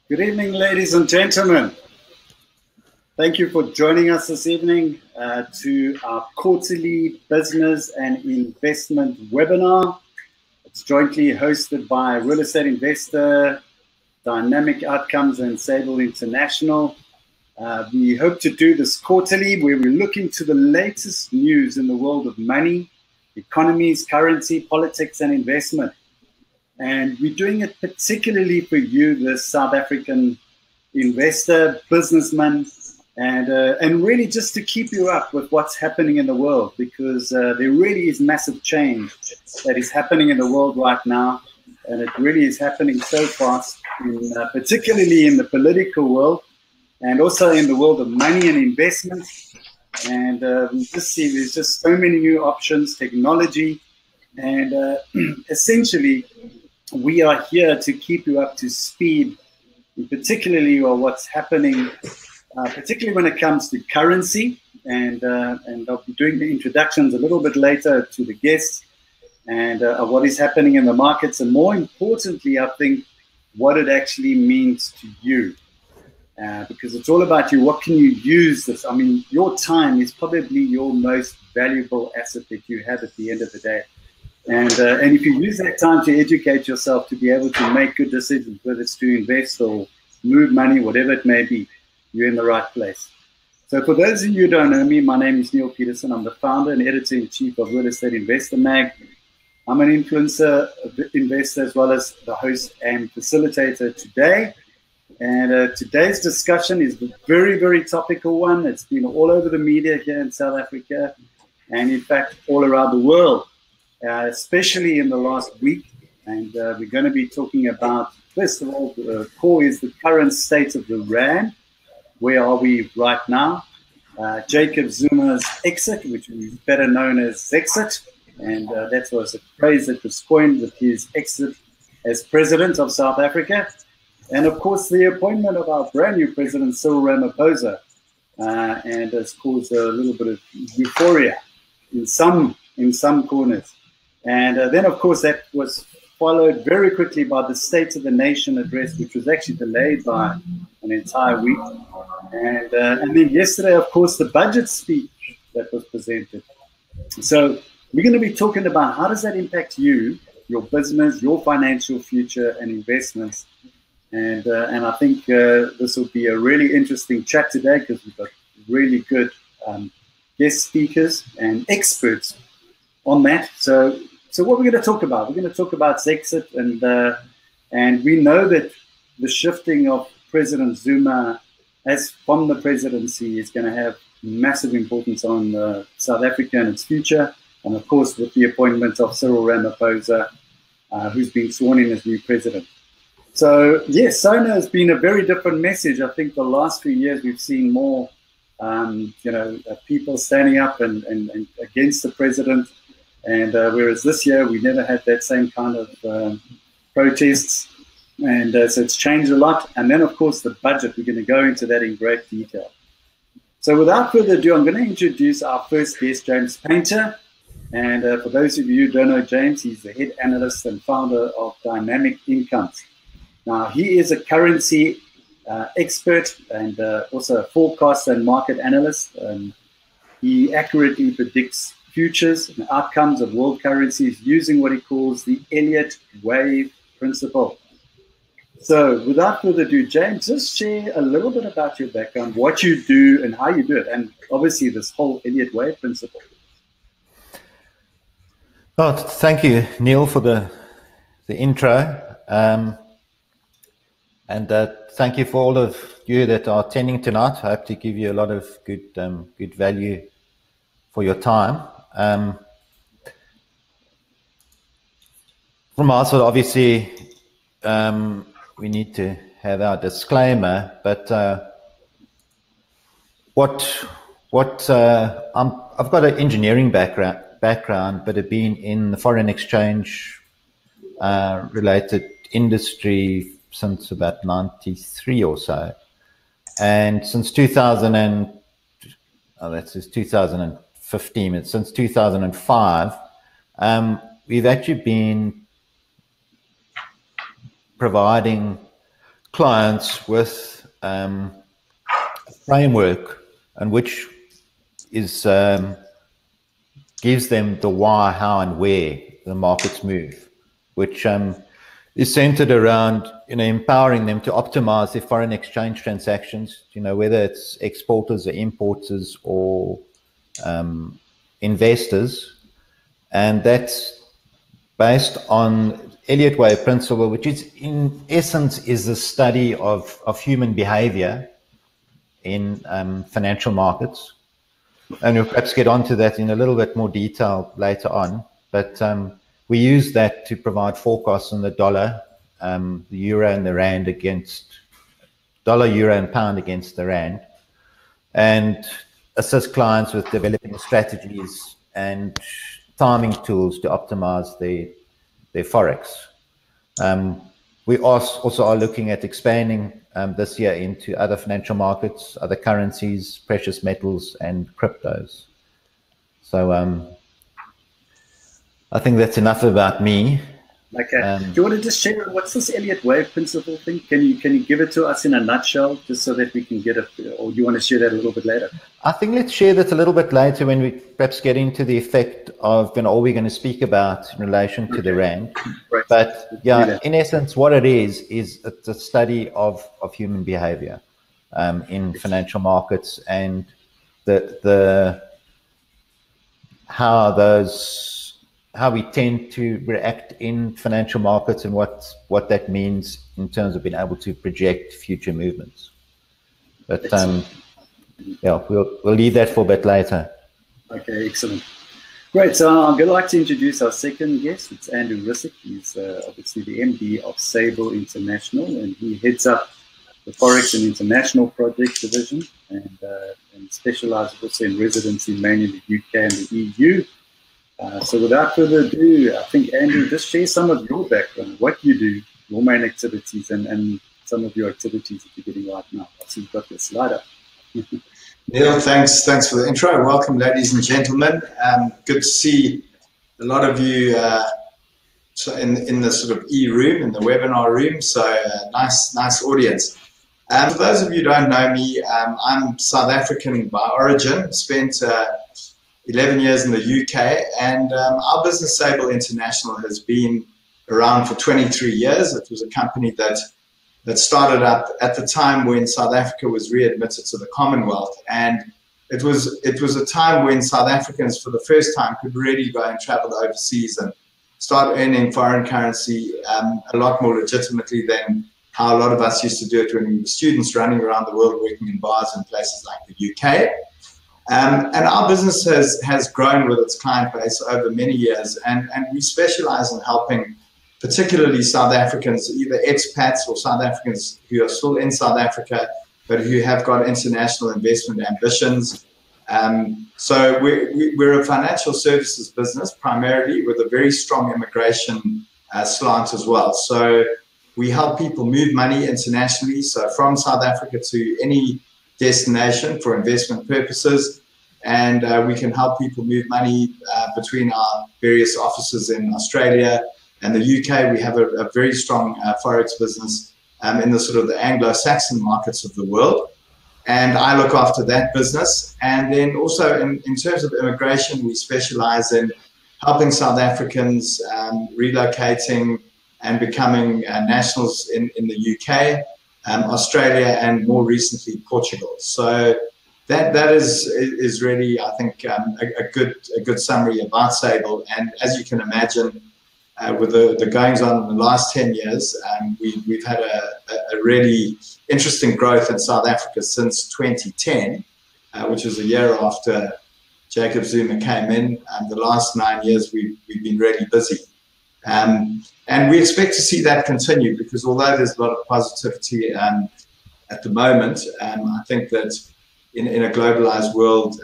Good evening, ladies and gentlemen. Thank you for joining us this evening to our quarterly business and investment webinar. It's jointly hosted by Real Estate Investor, Dynamic Outcomes, and Sable International. We hope to do this quarterly, where we look into the latest news in the world of money, economies, currency, politics, and investment. And we're doing it particularly for you, the South African investor, businessman, and really just to keep you up with what's happening in the world, because there really is massive change that is happening in the world right now, and it really is happening so fast, particularly in the political world, and also in the world of money and investment. And we just see there's just so many new options, technology, and essentially we are here to keep you up to speed, particularly what's happening, particularly when it comes to currency. And I'll be doing the introductions a little bit later to the guests, and what is happening in the markets, and more importantly, I think, what it actually means to you. Because it's all about you. What can you use this? I mean, your time is probably your most valuable asset that you have at the end of the day. And if you use that time to educate yourself, to be able to make good decisions, whether it's to invest or move money, whatever it may be, you're in the right place. So for those of you who don't know me, my name is Neale Petersen. I'm the founder and editor-in-chief of Real Estate Investor Mag. I'm an influencer investor as well as the host and facilitator today. And today's discussion is a very, very topical one. It's been all over the media here in South Africa, and in fact, all around the world, especially in the last week. And we're going to be talking about, first of all, the core is the current state of the RAND. Where are we right now? Jacob Zuma's exit, which is better known as Zexit. And that was a phrase that was coined with his exit as president of South Africa. And of course, the appointment of our brand new president, Cyril Ramaphosa, and has caused a little bit of euphoria in some corners. And then, of course, that was followed very quickly by the State of the Nation address, which was actually delayed by an entire week. And then yesterday, of course, the budget speech that was presented. So we're going to be talking about how does that impact you, your business, your financial future and investments. And I think this will be a really interesting chat today, because we've got really good guest speakers and experts on that. So what we're going to talk about? We're going to talk about Zexit, and we know that the shifting of President Zuma as from the presidency is going to have massive importance on South Africa and its future. And of course, with the appointment of Cyril Ramaphosa, who's been sworn in as new president. So yes, SONA has been a very different message. I think the last few years we've seen more, people standing up and against the president, and whereas this year we never had that same kind of protests, and so it's changed a lot. And then of course the budget, we're going to go into that in great detail. So without further ado, I'm going to introduce our first guest, James Paynter. And for those of you who don't know James, he's the head analyst and founder of Dynamic Incomes. Now, he is a currency expert and also a forecast and market analyst. He accurately predicts futures and outcomes of world currencies using what he calls the Elliott wave principle. So without further ado, James, just share a little bit about your background, what you do and how you do it, and obviously this whole Elliott wave principle. Oh, thank you, Neale, for the intro. And thank you for all of you that are attending tonight. I hope to give you a lot of good value for your time. From our side, obviously, we need to have our disclaimer. But I've got an engineering background, but I've been in the foreign exchange related industry since about 93 or so, and since 2015, since 2005, we've actually been providing clients with a framework, and which is gives them the why, how, and where the markets move, which is centered around empowering them to optimize their foreign exchange transactions. Whether it's exporters or importers or investors, and that's based on Elliott Wave principle, which is in essence is the study of human behavior in financial markets. And we'll perhaps get onto that in a little bit more detail later on. But we use that to provide forecasts on the dollar, the euro and the rand against dollar, euro and pound against the rand, and assist clients with developing strategies and timing tools to optimize their Forex. We also are looking at expanding this year into other financial markets, other currencies, precious metals, and cryptos. So I think that's enough about me. Okay. Do you want to just share what's this Elliott Wave principle thing? Can you give it to us in a nutshell, just so that we can get it, or do you want to share that a little bit later? I think let's share that a little bit later when we perhaps get into the effect of all we're going to speak about in relation to the rand. Right. But yeah, in essence, what it is it's a study of human behavior in financial markets, and the how we tend to react in financial markets, and what that means in terms of being able to project future movements. But yeah, we'll leave that for a bit later. Okay, excellent. Great. So I'm going to like to introduce our second guest. It's Andrew Rissik. He's obviously the MD of Sable International, and he heads up the Forex and International Project Division, and specializes also in residency, mainly in the UK and the EU. So without further ado, I think, Andrew, just share some of your background, what you do, your main activities, and some of your activities that you're getting right now. I see you've got your slide up. Neale, thanks for the intro. Welcome, ladies and gentlemen. Good to see a lot of you in the sort of e-room, in the webinar room. So nice audience. For those of you who don't know me, I'm South African by origin. Spent 11 years in the UK, and our business, Sable International, has been around for 23 years. It was a company that started up at the time when South Africa was readmitted to the Commonwealth, and it was a time when South Africans for the first time could really go and travel overseas and start earning foreign currency a lot more legitimately than how a lot of us used to do it when we were students running around the world working in bars in places like the UK. And our business has grown with its client base over many years, and we specialize in helping particularly South Africans, either expats or South Africans who are still in South Africa, but who have got international investment ambitions. So we're a financial services business primarily, with a very strong immigration slant as well. So we help people move money internationally, so from South Africa to any destination for investment purposes. And we can help people move money between our various offices in Australia and the UK. We have a very strong Forex business in the sort of the Anglo-Saxon markets of the world. And I look after that business. And then also in terms of immigration, we specialize in helping South Africans relocating and becoming nationals in the UK, Australia, and more recently Portugal. So that is really, I think, a good summary about Sable. And as you can imagine, with the goings on in the last 10 years, we've had a really interesting growth in South Africa since 2010, which was a year after Jacob Zuma came in. The last 9 years, we've been really busy. And we expect to see that continue, because although there's a lot of positivity at the moment, I think that in a globalized world,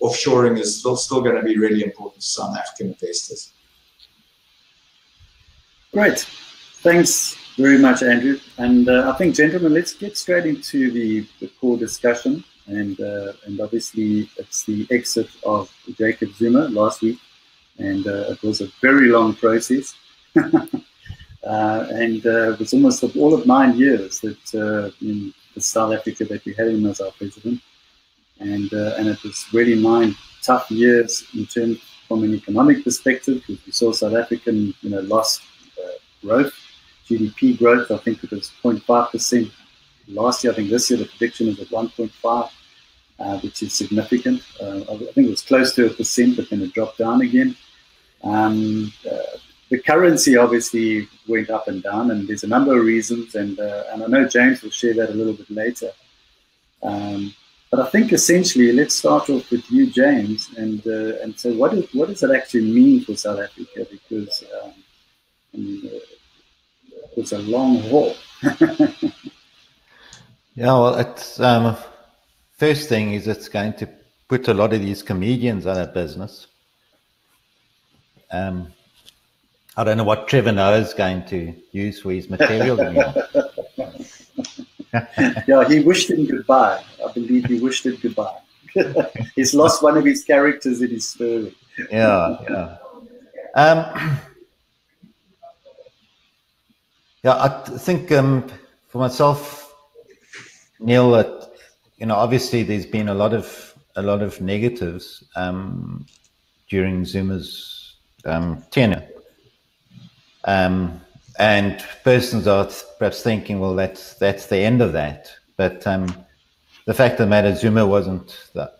offshoring is still going to be really important to South African investors. Great. Thanks very much, Andrew. And I think, gentlemen, let's get straight into the core discussion. And obviously, it's the exit of Jacob Zuma last week. And it was a very long process. And it was almost all of 9 years that in South Africa that we had him as our president. And it was really 9 tough years in terms from an economic perspective, because we saw South African, lost growth, GDP growth. I think it was 0.5% last year. I think this year the prediction is at 1.5, which is significant. I think it was close to 1%, but then it dropped down again. The currency obviously went up and down, and there's a number of reasons, and I know James will share that a little bit later. But I think essentially, let's start off with you, James, and so what does it actually mean for South Africa? Because it's a long haul. Yeah, well, it's first thing is it's going to put a lot of these comedians out of business. I don't know what Trevor Noah is going to use for his material anymore. Yeah, he wished him goodbye. I believe he wished him goodbye. He's lost one of his characters in his story. Yeah. I think for myself, Neale, obviously there's been a lot of negatives during Zuma's tenure. And persons are perhaps thinking, well, that's the end of that. But the fact of the matter, Zuma wasn't the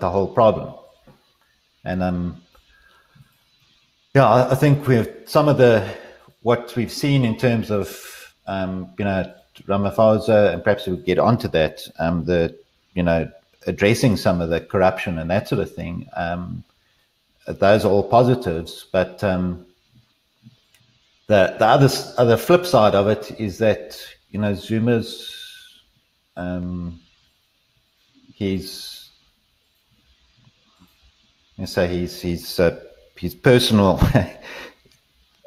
whole problem. And I think some of what we've seen in terms of Ramaphosa, and perhaps we'll get onto that, addressing some of the corruption and that sort of thing. Those are all positives, but the other flip side of it is that Zuma's his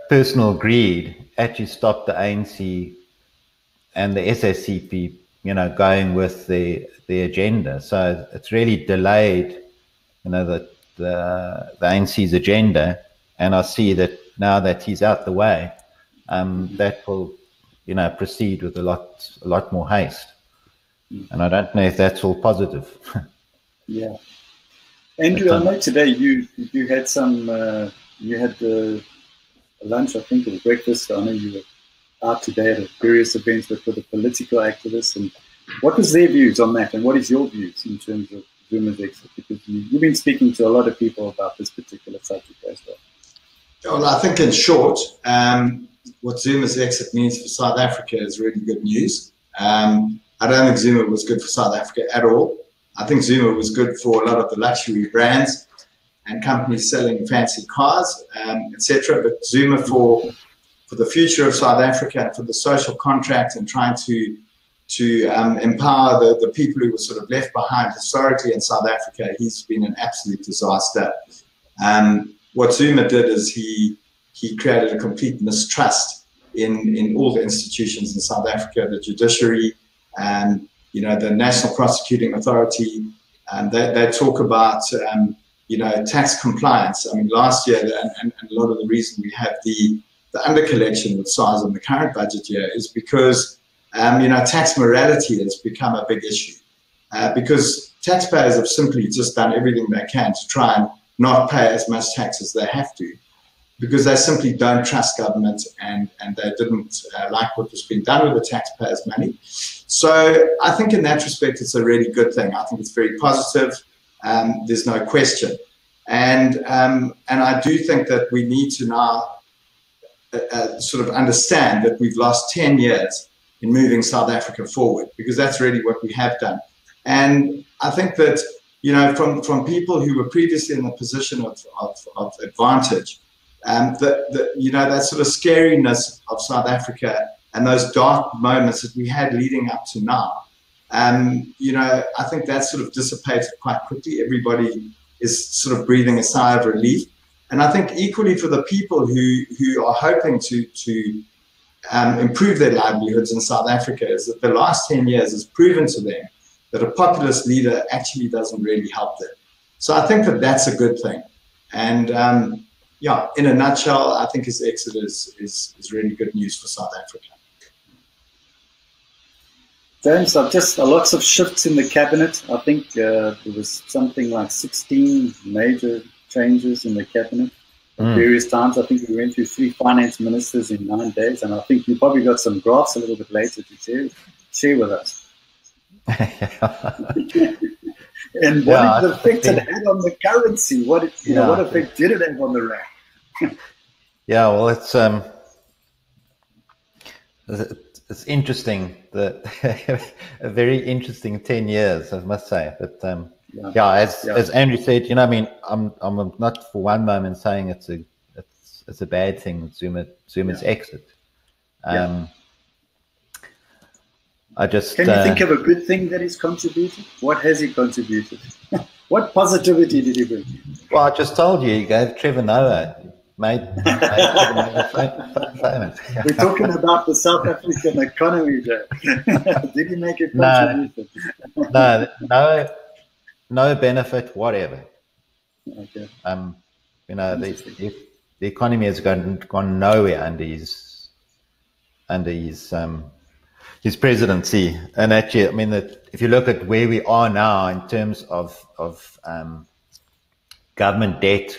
personal greed actually stopped the ANC and the SSCP going with the agenda. So it's really delayed the ANC's agenda, and I see that now that he's out the way, that will proceed with a lot more haste, and I don't know if that's all positive. Yeah, Andrew, I know today you had some lunch, I think, or breakfast. I know you were out today at various events with the political activists, and what was their views on that, and what is your views in terms of Zuma's exit? Because you've been speaking to a lot of people about this particular subject as well. Well, I think in short, what Zuma's exit means for South Africa is really good news. I don't think Zuma was good for South Africa at all. I think Zuma was good for a lot of the luxury brands and companies selling fancy cars, etc. But Zuma for the future of South Africa and for the social contract and trying to empower the people who were sort of left behind historically in South Africa, he's been an absolute disaster. What Zuma did is he created a complete mistrust in all the institutions in South Africa, the judiciary, and the National Prosecuting Authority. And they talk about tax compliance. I mean, last year, and a lot of the reason we have the under-collection with SARS in the current budget year is because tax morality has become a big issue because taxpayers have simply just done everything they can to try and not pay as much tax as they have to, because they simply don't trust government and they didn't like what was being done with the taxpayers' money. So I think in that respect, it's a really good thing. I think it's very positive. There's no question. And I do think that we need to now sort of understand that we've lost 10 years in moving South Africa forward, because that's really what we have done. And I think that, from people who were previously in a position of advantage, that sort of scariness of South Africa and those dark moments that we had leading up to now, I think that sort of dissipated quite quickly. Everybody is sort of breathing a sigh of relief. And I think equally for the people who are hoping to improve their livelihoods in South Africa, is that the last 10 years has proven to them that a populist leader actually doesn't really help them. So I think that that's a good thing. And yeah, in a nutshell, I think his exit is really good news for South Africa. James, lots of shifts in the cabinet. I think there was something like 16 major changes in the cabinet at various times. I think we went through 3 finance ministers in 9 days, and I think you probably got some graphs a little bit later to share with us. And what effect it had on the currency? What effect did it have on the rand? Yeah, well, it's interesting that a very interesting 10 years, I must say. But as Andrew said, I mean, I'm not for one moment saying it's a bad thing, Zuma's exit. Can you think of a good thing that he's contributed? What has he contributed? What positivity did he bring? Well, I just told you, he gave Trevor Noah. Made Trevor Noah famous. We're talking about the South African economy, Joe. Did he make a contribution? No benefit whatever. Okay. The economy has gone nowhere under his presidency. And actually, I mean, if you look at where we are now in terms of government debt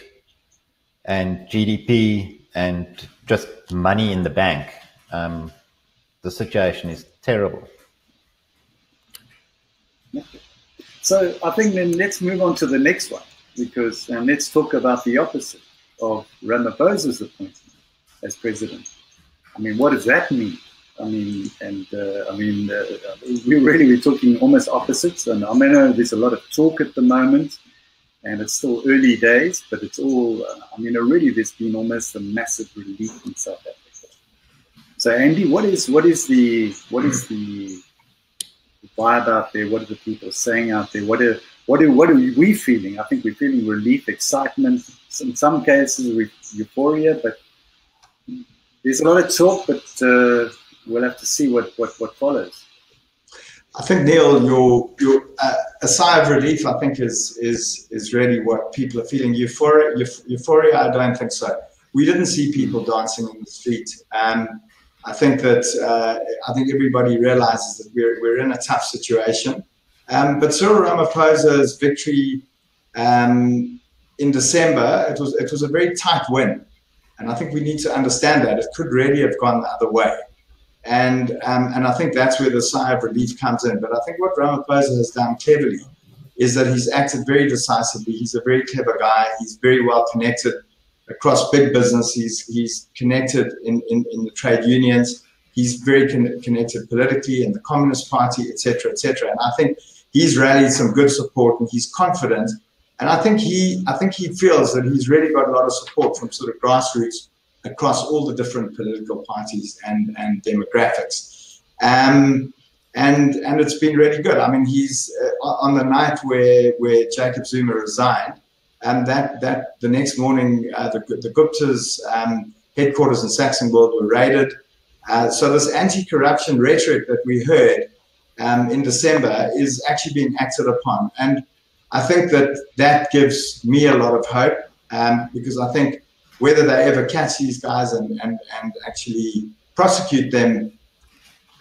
and GDP and just money in the bank, the situation is terrible. So I think then let's move on to the next one, because let's talk about the opposite of Ramaphosa's appointment as president. I mean, what does that mean? We're talking almost opposites. And I know there's a lot of talk at the moment, and it's still early days, but it's all, already there's been almost a massive relief in South Africa. So Andy, what is the vibe out there? What are the people saying out there? What are we feeling? I think we're feeling relief, excitement, in some cases euphoria, but there's a lot of talk, but we'll have to see what follows. I think, Neale, your a sigh of relief, I think, is really what people are feeling. Euphoria, I don't think so. We didn't see people dancing in the street. I think everybody realizes that we're in a tough situation. But Cyril Ramaphosa's victory in December, it was a very tight win. And I think we need to understand that. It could really have gone the other way. And I think that's where the sigh of relief comes in. But I think what Ramaphosa has done cleverly is that he's acted very decisively. He's a very clever guy. He's very well connected across big business. He's connected in the trade unions. He's very connected politically in the Communist Party, etc., etc. And I think he's rallied some good support, and he's confident. And I think he feels that he's really got a lot of support from sort of grassroots across all the different political parties and demographics. And it's been really good. I mean, he's on the night where Jacob Zuma resigned, and that the next morning the Gupta's headquarters in Saxonburg were raided. So this anti-corruption rhetoric that we heard in December is actually being acted upon. And I think that gives me a lot of hope, because I think whether they ever catch these guys and actually prosecute them,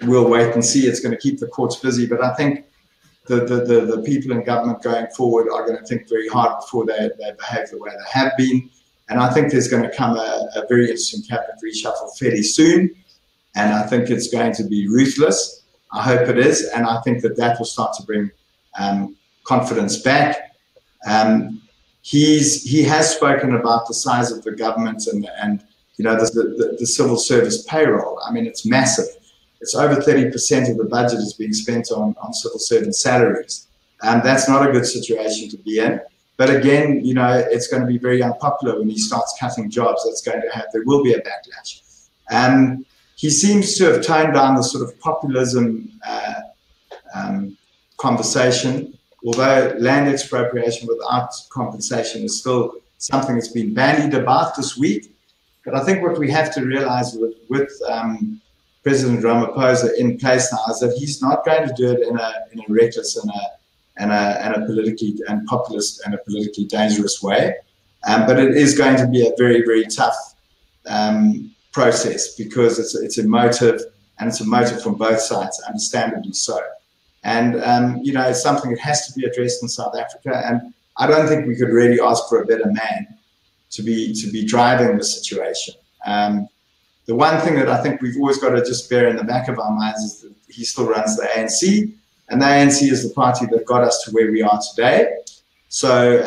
we'll wait and see. It's going to keep the courts busy. But I think the people in government going forward are going to think very hard before they behave the way they have been. And I think there's going to come a very interesting cabinet reshuffle fairly soon. And I think it's going to be ruthless. I hope it is. And I think that will start to bring confidence back. He has spoken about the size of the government and the civil service payroll. I mean, it's massive. It's over 30% of the budget is being spent on civil servant salaries. That's not a good situation to be in. But again, it's going to be very unpopular when he starts cutting jobs. There will be a backlash. He seems to have toned down the sort of populism conversation. Although land expropriation without compensation is still something that's been bandied about this week. But I think what we have to realize with President Ramaphosa in place now is that he's not going to do it in a reckless and a politically and populist and a politically dangerous way. But it is going to be a very, very tough process, because it's emotive, and it's emotive from both sides, understandably so. And, it's something that has to be addressed in South Africa. And I don't think we could really ask for a better man to be driving the situation. The one thing that I think we've always got to just bear in the back of our minds is that he still runs the ANC, and the ANC is the party that got us to where we are today. So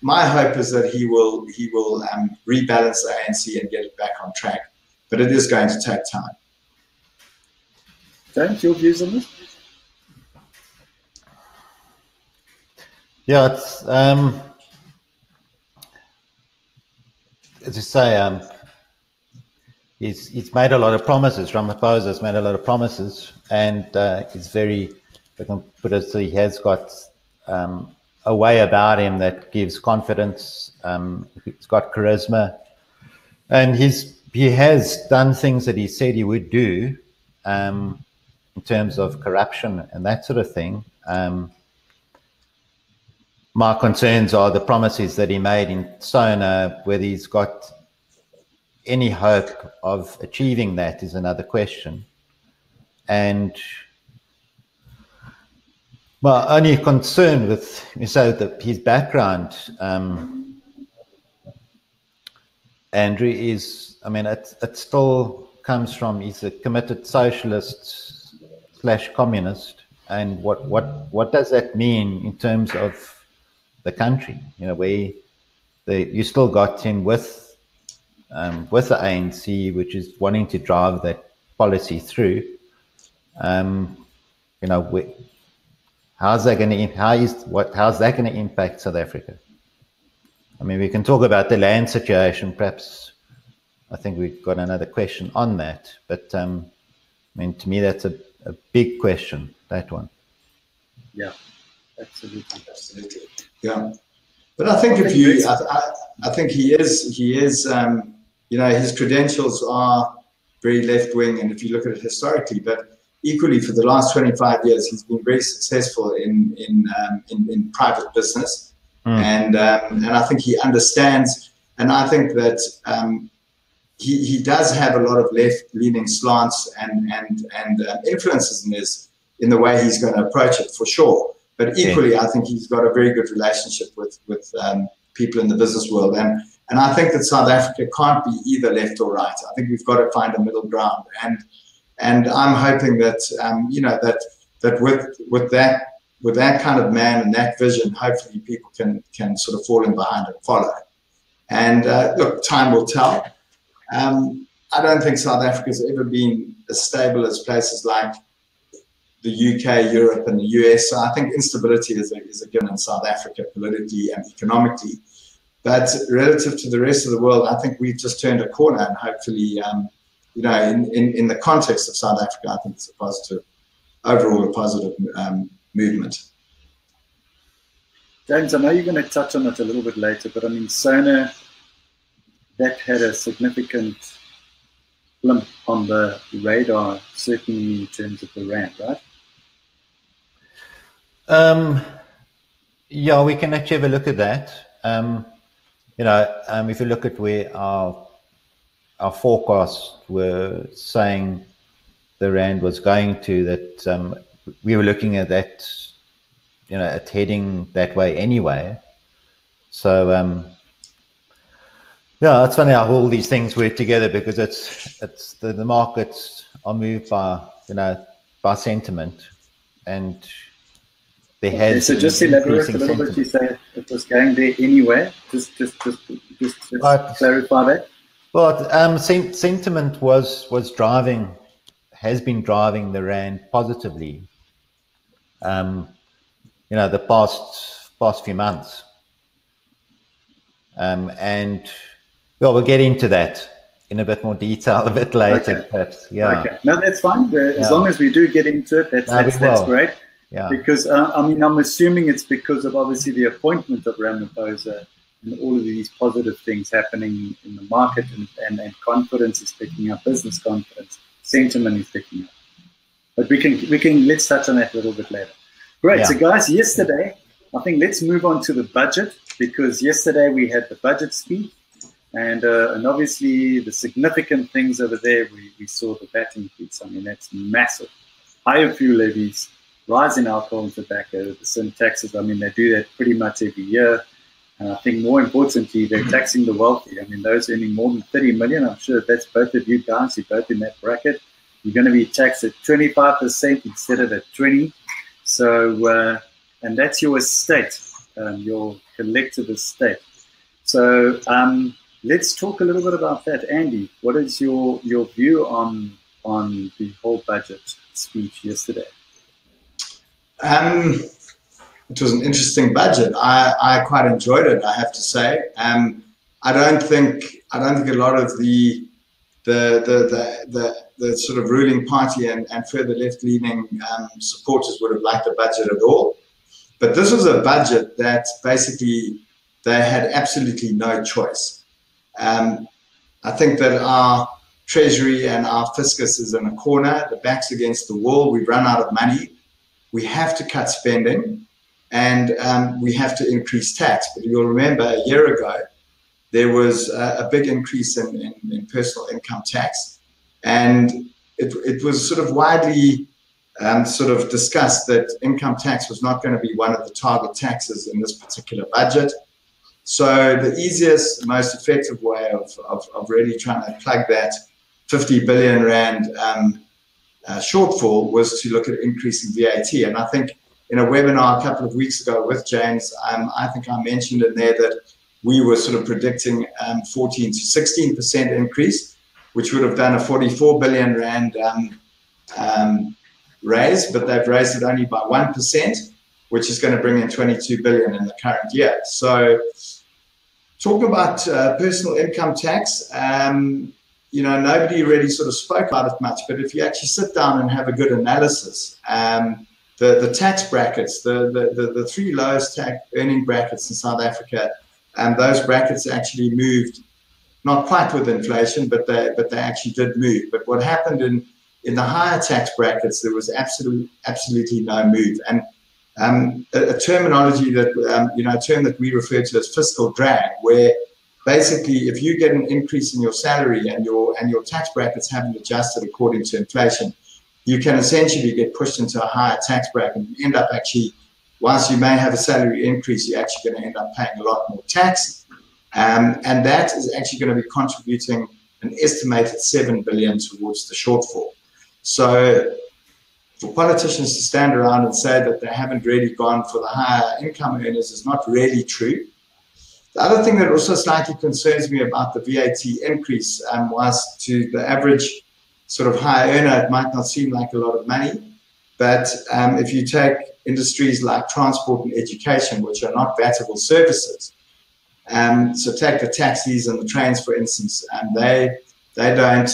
my hope is that he will rebalance the ANC and get it back on track, but it is going to take time. James, your views on this? Yeah, it's as you say, he's made a lot of promises. Ramaphosa's made a lot of promises, and he's very, I can put it so, he has got a way about him that gives confidence. He's got charisma, and he has done things that he said he would do in terms of corruption and that sort of thing. My concerns are the promises that he made in SONA. Whether he's got any hope of achieving that is another question. And my only concern with his background, Andrew, is, it still comes from, he's a committed socialist / communist, and what does that mean in terms of the country? Where you still got him with the ANC, which is wanting to drive that policy through. How's that going to impact South Africa? We can talk about the land situation. Perhaps I think we've got another question on that. But to me, that's a big question, that one. Yeah, absolutely. Yeah, but I think I think he is. His credentials are very left wing, and if you look at it historically, but equally for the last 25 years, he's been very successful in private business, and I think he understands, and I think that he does have a lot of left-leaning slants and influences in the way he's going to approach it, for sure. But equally, I think he's got a very good relationship with people in the business world, and I think that South Africa can't be either left or right. I think we've got to find a middle ground, and I'm hoping that that with that kind of man and that vision, hopefully people can sort of fall in behind and follow. And look, time will tell. I don't think South Africa's ever been as stable as places like the UK, Europe, and the US. So I think instability is a given in South Africa, politically and economically. But relative to the rest of the world, I think we've just turned a corner, and hopefully, in the context of South Africa, I think it's overall a positive movement. James, I know you're going to touch on it a little bit later, but SONA, that had a significant blimp on the radar, certainly in terms of the rand, right? Yeah, we can actually have a look at that. If you look at where our forecasts were saying the rand was going to, that we were looking at that, at heading that way anyway. So yeah, it's funny how all these things work together, because it's the markets are moved by sentiment, and there has so just elaborate a little bit. You say it was going there anyway. Just clarify that. Well, sentiment has been driving the rand positively. The past few months, and well, we'll get into that in a bit more detail a bit later, perhaps. Yeah. Okay. No, that's fine. As long as we do get into it, that's great. Yeah. Because I'm assuming it's because of obviously the appointment of Ramaphosa and all of these positive things happening in the market, and confidence is picking up, business confidence, sentiment is picking up. But let's touch on that a little bit later. Great. Yeah. So guys, yesterday, I think let's move on to the budget. because yesterday we had the budget speech, and obviously the significant things over there, we saw the VAT increase. I mean, that's massive. Higher fuel levies, rise in alcohol and tobacco, the sin taxes. I mean, they do that pretty much every year. And I think more importantly, they're taxing the wealthy. I mean, those earning more than 30 million, I'm sure that's both of you guys, you're both in that bracket. You're going to be taxed at 25% instead of at 20. So, and that's your estate, your collective estate. So let's talk a little bit about that. Andy, what is your view on the whole budget speech yesterday? It was an interesting budget. I quite enjoyed it, I have to say. I don't think a lot of the sort of ruling party and further left-leaning supporters would have liked the budget at all. But this was a budget that basically they had absolutely no choice. I think that our Treasury and our fiscus is in a corner. The back's against the wall. We've run out of money. We have to cut spending, and we have to increase tax. But you'll remember a year ago, there was a big increase in personal income tax. And it was sort of widely sort of discussed that income tax was not going to be one of the target taxes in this particular budget. So the easiest, most effective way of really trying to plug that 50 billion rand shortfall was to look at increasing VAT. And I think in a webinar a couple of weeks ago with James, I think I mentioned in there that we were sort of predicting 14 to 16% increase, which would have done a 44 billion rand raise, but they've raised it only by 1%, which is going to bring in 22 billion in the current year. So talk about personal income tax. You know, nobody really sort of spoke about it much, but if you actually sit down and have a good analysis, the tax brackets, the three lowest tax earning brackets in South Africa, those brackets actually moved not quite with inflation, but they actually did move. But what happened in the higher tax brackets, there was absolutely no move. And a terminology that a term that we refer to as fiscal drag, where basically if you get an increase in your salary and your tax brackets haven't adjusted according to inflation, you can essentially get pushed into a higher tax bracket and end up actually, whilst you may have a salary increase, you're actually going to end up paying a lot more tax. And that is actually going to be contributing an estimated 7 billion towards the shortfall. So for politicians to stand around and say that they haven't really gone for the higher income earners is not really true. The other thing that also slightly concerns me about the VAT increase, whilst to the average sort of high earner, it might not seem like a lot of money, but if you take industries like transport and education, which are not VATable services, so take the taxis and the trains, for instance, they don't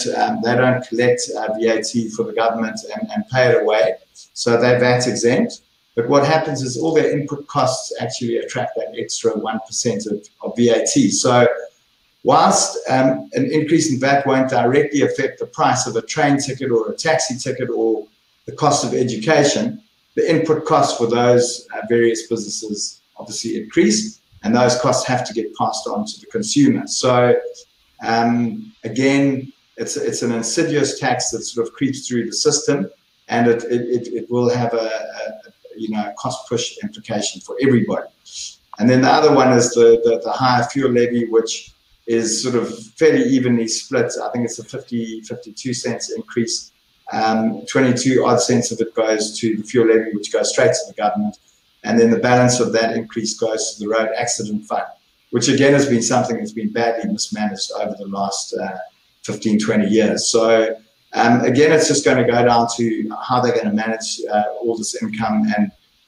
collect VAT for the government and pay it away, so they're VAT exempt. But what happens is all their input costs actually attract that extra 1% of VAT. So whilst an increase in VAT won't directly affect the price of a train ticket or a taxi ticket or the cost of education, the input costs for those various businesses obviously increase, and those costs have to get passed on to the consumer. So again, it's an insidious tax that sort of creeps through the system, and it will have a cost push implication for everybody. And then the other one is the higher fuel levy, which is sort of fairly evenly split. I think it's a 52 cents increase. 22 odd cents of it goes to the fuel levy, which goes straight to the government. And then the balance of that increase goes to the road accident fund, which again has been something that's been badly mismanaged over the last 15, 20 years. So again, it's just going to go down to how they're going to manage all this income.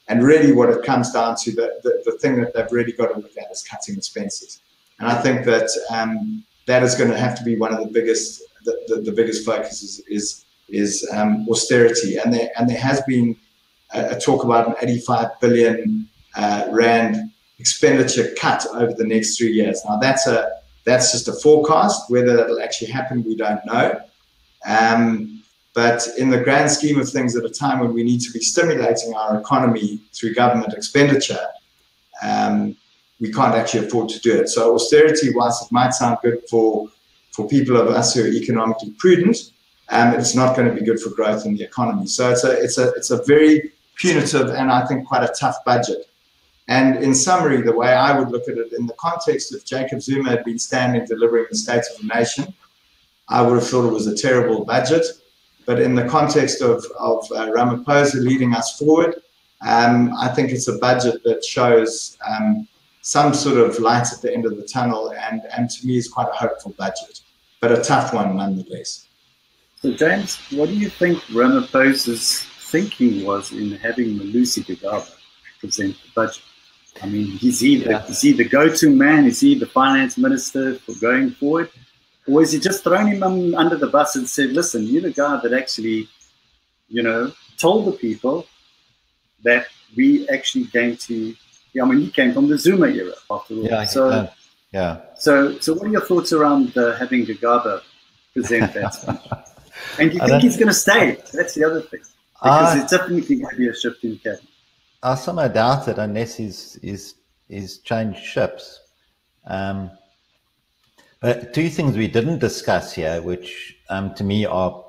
And really what it comes down to, the thing that they've really got to look at is cutting expenses. And I think that that is going to have to be one of the biggest, the biggest focuses is austerity. And there has been a talk about an 85 billion rand expenditure cut over the next 3 years. Now that's just a forecast. Whether that'll actually happen, we don't know. But in the grand scheme of things, at a time when we need to be stimulating our economy through government expenditure, we can't actually afford to do it. So austerity, whilst it might sound good for people of us who are economically prudent, it's not going to be good for growth in the economy. So it's a very punitive and I think quite a tough budget. And in summary, the way I would look at it in the context of Jacob Zuma had been standing delivering the State of the Nation, I would have thought it was a terrible budget. But in the context of Ramaphosa leading us forward, I think it's a budget that shows some sort of light at the end of the tunnel, and to me is quite a hopeful budget, but a tough one nonetheless. So James, what do you think Ramaphosa's thinking was in having Malusi Gigaba present the budget? I mean, is he the go-to man? Is he the finance minister for going forward? Or is he just thrown him under the bus and said, listen, you're the guy that actually, told the people that we actually came to, he came from the Zuma era after all. Yeah, So what are your thoughts around having Gigaba present that speech? And do you think he's going to stay? That's the other thing. Because it's definitely going to be a shift in cabinet. I somehow doubt it unless he's changed ships. But two things we didn't discuss here, which to me are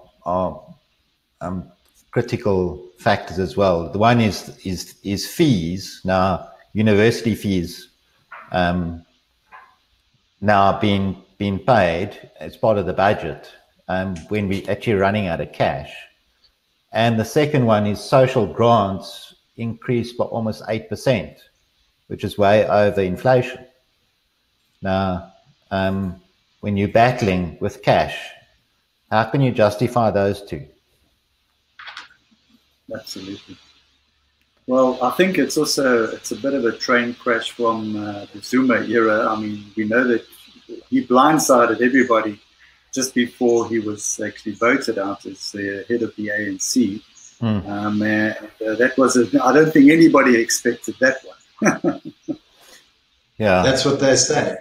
critical factors as well. The one is fees. Now, university fees now being paid as part of the budget when we're actually running out of cash. And the second one is social grants increased by almost 8%, which is way over inflation. Now, when you're battling with cash, how can you justify those two? Absolutely. Well, I think it's a bit of a train crash from the Zuma era. I mean, we know that he blindsided everybody just before he was actually voted out as the head of the ANC. And that was I don't think anybody expected that one. Yeah, that's what they say.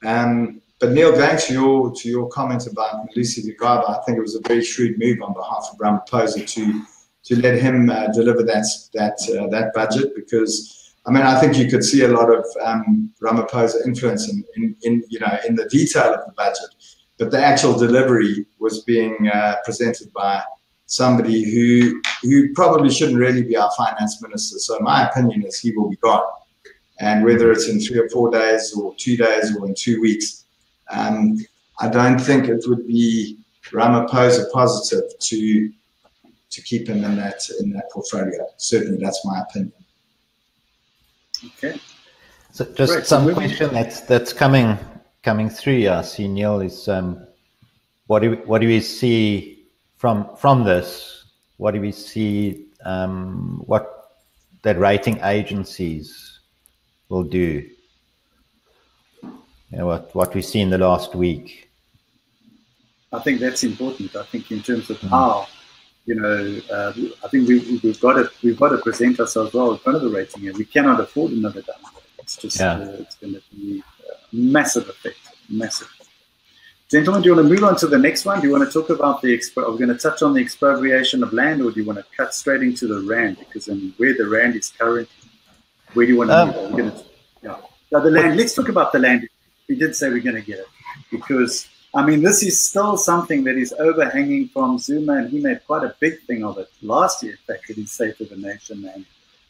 But Neale, going to your comment about Malusi Gigaba, I think it was a very shrewd move on behalf of Ramaphosa to let him deliver that budget, because I think you could see a lot of Ramaphosa influence in the detail of the budget, but the actual delivery was being presented by somebody who probably shouldn't really be our finance minister. So my opinion is he will be gone. And whether it's in 3 or 4 days or 2 days or in 2 weeks, I don't think it would be Ramaphosa positive to keep him in that portfolio. Certainly, that's my opinion. Okay. So just some question that's coming through. I see Neale is what do we see from this? What do we see? What that rating agencies will do? What we see in the last week. I think that's important. I think in terms of how, I think we've got to present ourselves well in front of the rating, and we cannot afford another downgrade. It's just it's going to be a massive effect. Massive. Gentlemen, do you want to move on to the next one? Do you want to talk about are we going to touch on the expropriation of land, or do you want to cut straight into the rand? Because where the rand is currently, where do you want to move? Are we going to, the land. Let's talk about the land. We did say we're going to get it, because this is still something that is overhanging from Zuma, and he made quite a big thing of it last year, in fact, at his State of the Nation, and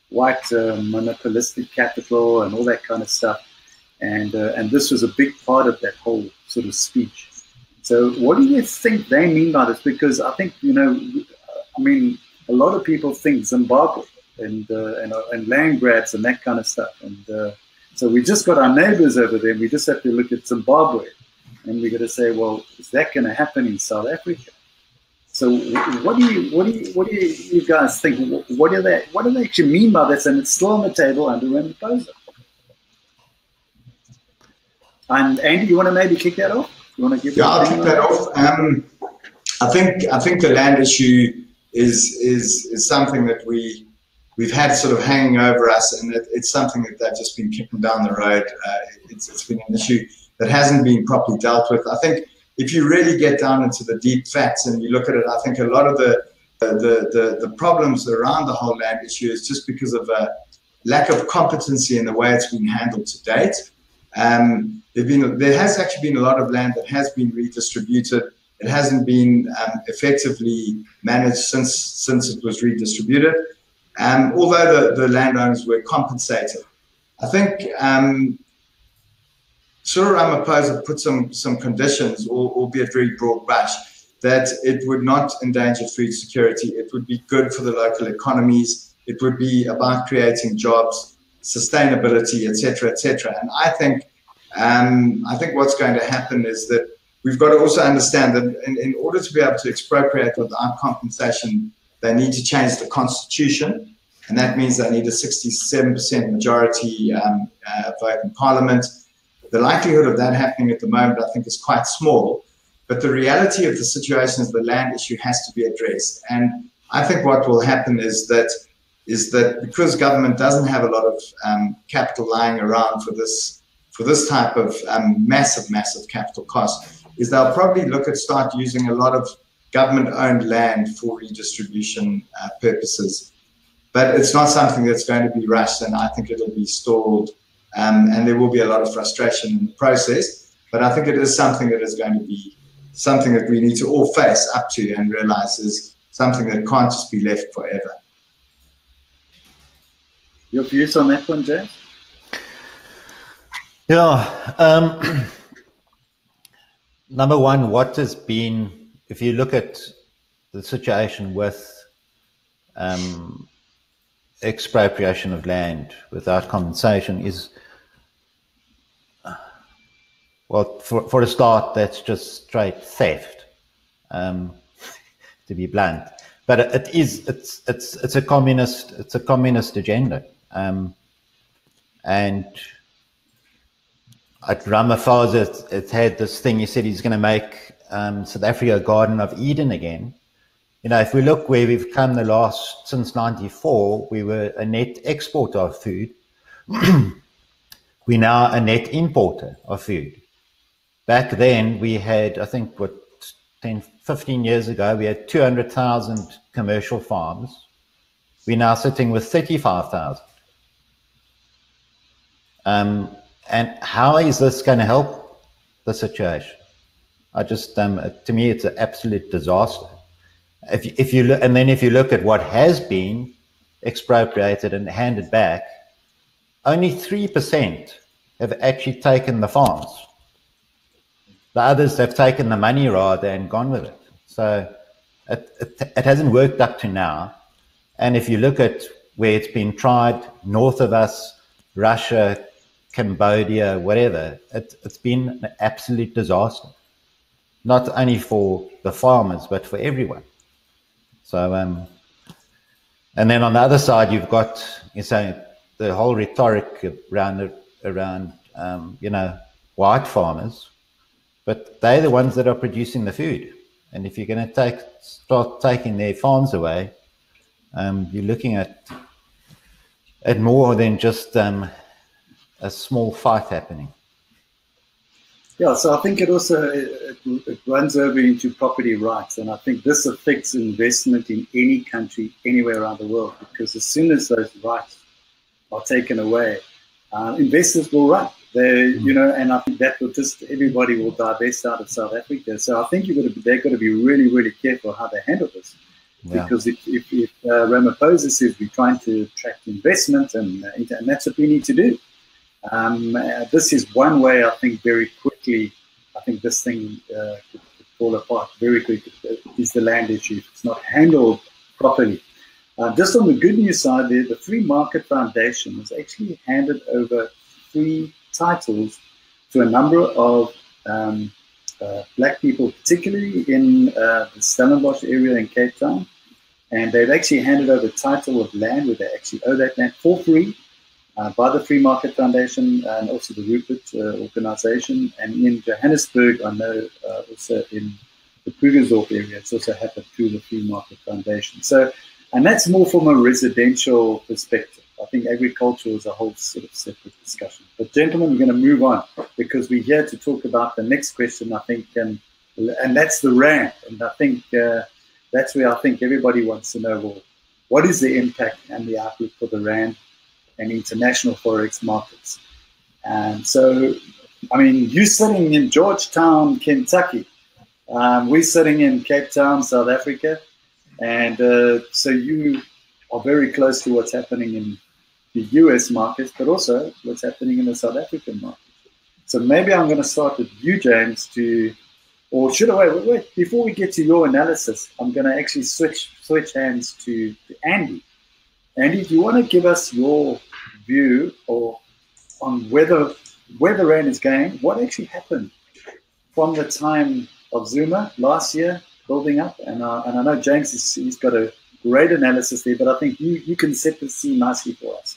white monopolistic capital and all that kind of stuff. And this was a big part of that whole sort of speech. So what do you think they mean by this? Because I think, a lot of people think Zimbabwe and land grabs and that kind of stuff. And so we just got our neighbors over there, and we just have to look at Zimbabwe. And we're going to say, well, is that going to happen in South Africa? So what do you guys think? What do they actually mean by this? And it's still on the table under Ramaphosa. And Andy, you want to maybe kick that off? You want to give? Yeah, I'll kick that off. I think the land issue is something that we've had sort of hanging over us, and it's something that they've just been kicking down the road. It's been an issue that hasn't been properly dealt with. I think if you really get down into the deep facts and you look at it, I think a lot of the problems around the whole land issue is just because of lack of competency in the way it's been handled to date. There has actually been a lot of land that has been redistributed. It hasn't been effectively managed since it was redistributed, although the landowners were compensated. I think Cyril Ramaphosa put some conditions, albeit very broad brush, that it would not endanger food security. It would be good for the local economies. It would be about creating jobs, sustainability, etc., etc. And I think what's going to happen is that we've got to also understand that in order to be able to expropriate without compensation, they need to change the constitution, and that means they need a 67% majority vote in Parliament. The likelihood of that happening at the moment, I think, is quite small. But the reality of the situation is the land issue has to be addressed. And I think what will happen is that because government doesn't have a lot of capital lying around for this type of massive capital cost, is they'll probably start using a lot of government-owned land for redistribution purposes. But it's not something that's going to be rushed, and I think it'll be stalled, and there will be a lot of frustration in the process. But I think it is something that is going to be something that we need to all face up to and realize is something that can't just be left forever. Your views on that one, James? Yeah. Number one, what has been, if you look at the situation with expropriation of land without compensation is, well, for a start, that's just straight theft, to be blunt. But it's a communist agenda, and at Ramaphosa, it had this thing. He said he's going to make South Africa a Garden of Eden again. You know, if we look where we've come since '94, we were a net exporter of food. We're now a net importer of food. Back then, we had, I think, 10, 15 years ago, we had 200,000 commercial farms. We're now sitting with 35,000. And how is this going to help the situation? To me, it's an absolute disaster. If you look at what has been expropriated and handed back, only 3% have actually taken the farms. The others have taken the money rather and gone with it. So it hasn't worked up to now. And if you look at where it's been tried, north of us, Russia, Cambodia, whatever, it's been an absolute disaster. Not only for the farmers, but for everyone. So, and then on the other side, you've got, the whole rhetoric around white farmers, but they're the ones that are producing the food. And if you're going to start taking their farms away, you're looking at more than just a small fight happening. Yeah, so I think it also it runs over into property rights, and I think this affects investment in any country, anywhere around the world, because as soon as those rights are taken away, investors will run. And I think that will everybody will divest out of South Africa. So I think they've got to be really, really careful how they handle this. Yeah. Because if Ramaphosa says we're trying to attract investment, and that's what we need to do. This is one way, I think, very quickly, I think this thing could fall apart very quickly, is the land issue. If it's not handled properly. Just on the good news side there, the Free Market Foundation has actually handed over 3 titles to a number of black people, particularly in the Stellenbosch area in Cape Town. And they've actually handed over title of land where they actually owe that land for free by the Free Market Foundation and also the Rupert organization. And in Johannesburg, I know also in the Krugersdorp area, it's also happened through the Free Market Foundation. So, and that's more from a residential perspective. I think agriculture is a whole sort of separate discussion. But gentlemen, we're going to move on because we're here to talk about the next question, I think, and that's the rand. And I think that's where I think everybody wants to know, well, what is the impact and the outlook for the rand? and international Forex markets. And so, I mean, you're sitting in Georgetown, Kentucky. We're sitting in Cape Town, South Africa. And so you are very close to what's happening in the US markets, but also what's happening in the South African market. So maybe I'm going to start with you, James, or should I wait, before we get to your analysis, I'm going to actually switch hands to Andy. Andy, do you want to give us your view on where the rand is going? What actually happened from the time of Zuma last year building up? And I know James, he's got a great analysis there, but I think you can set the scene nicely for us.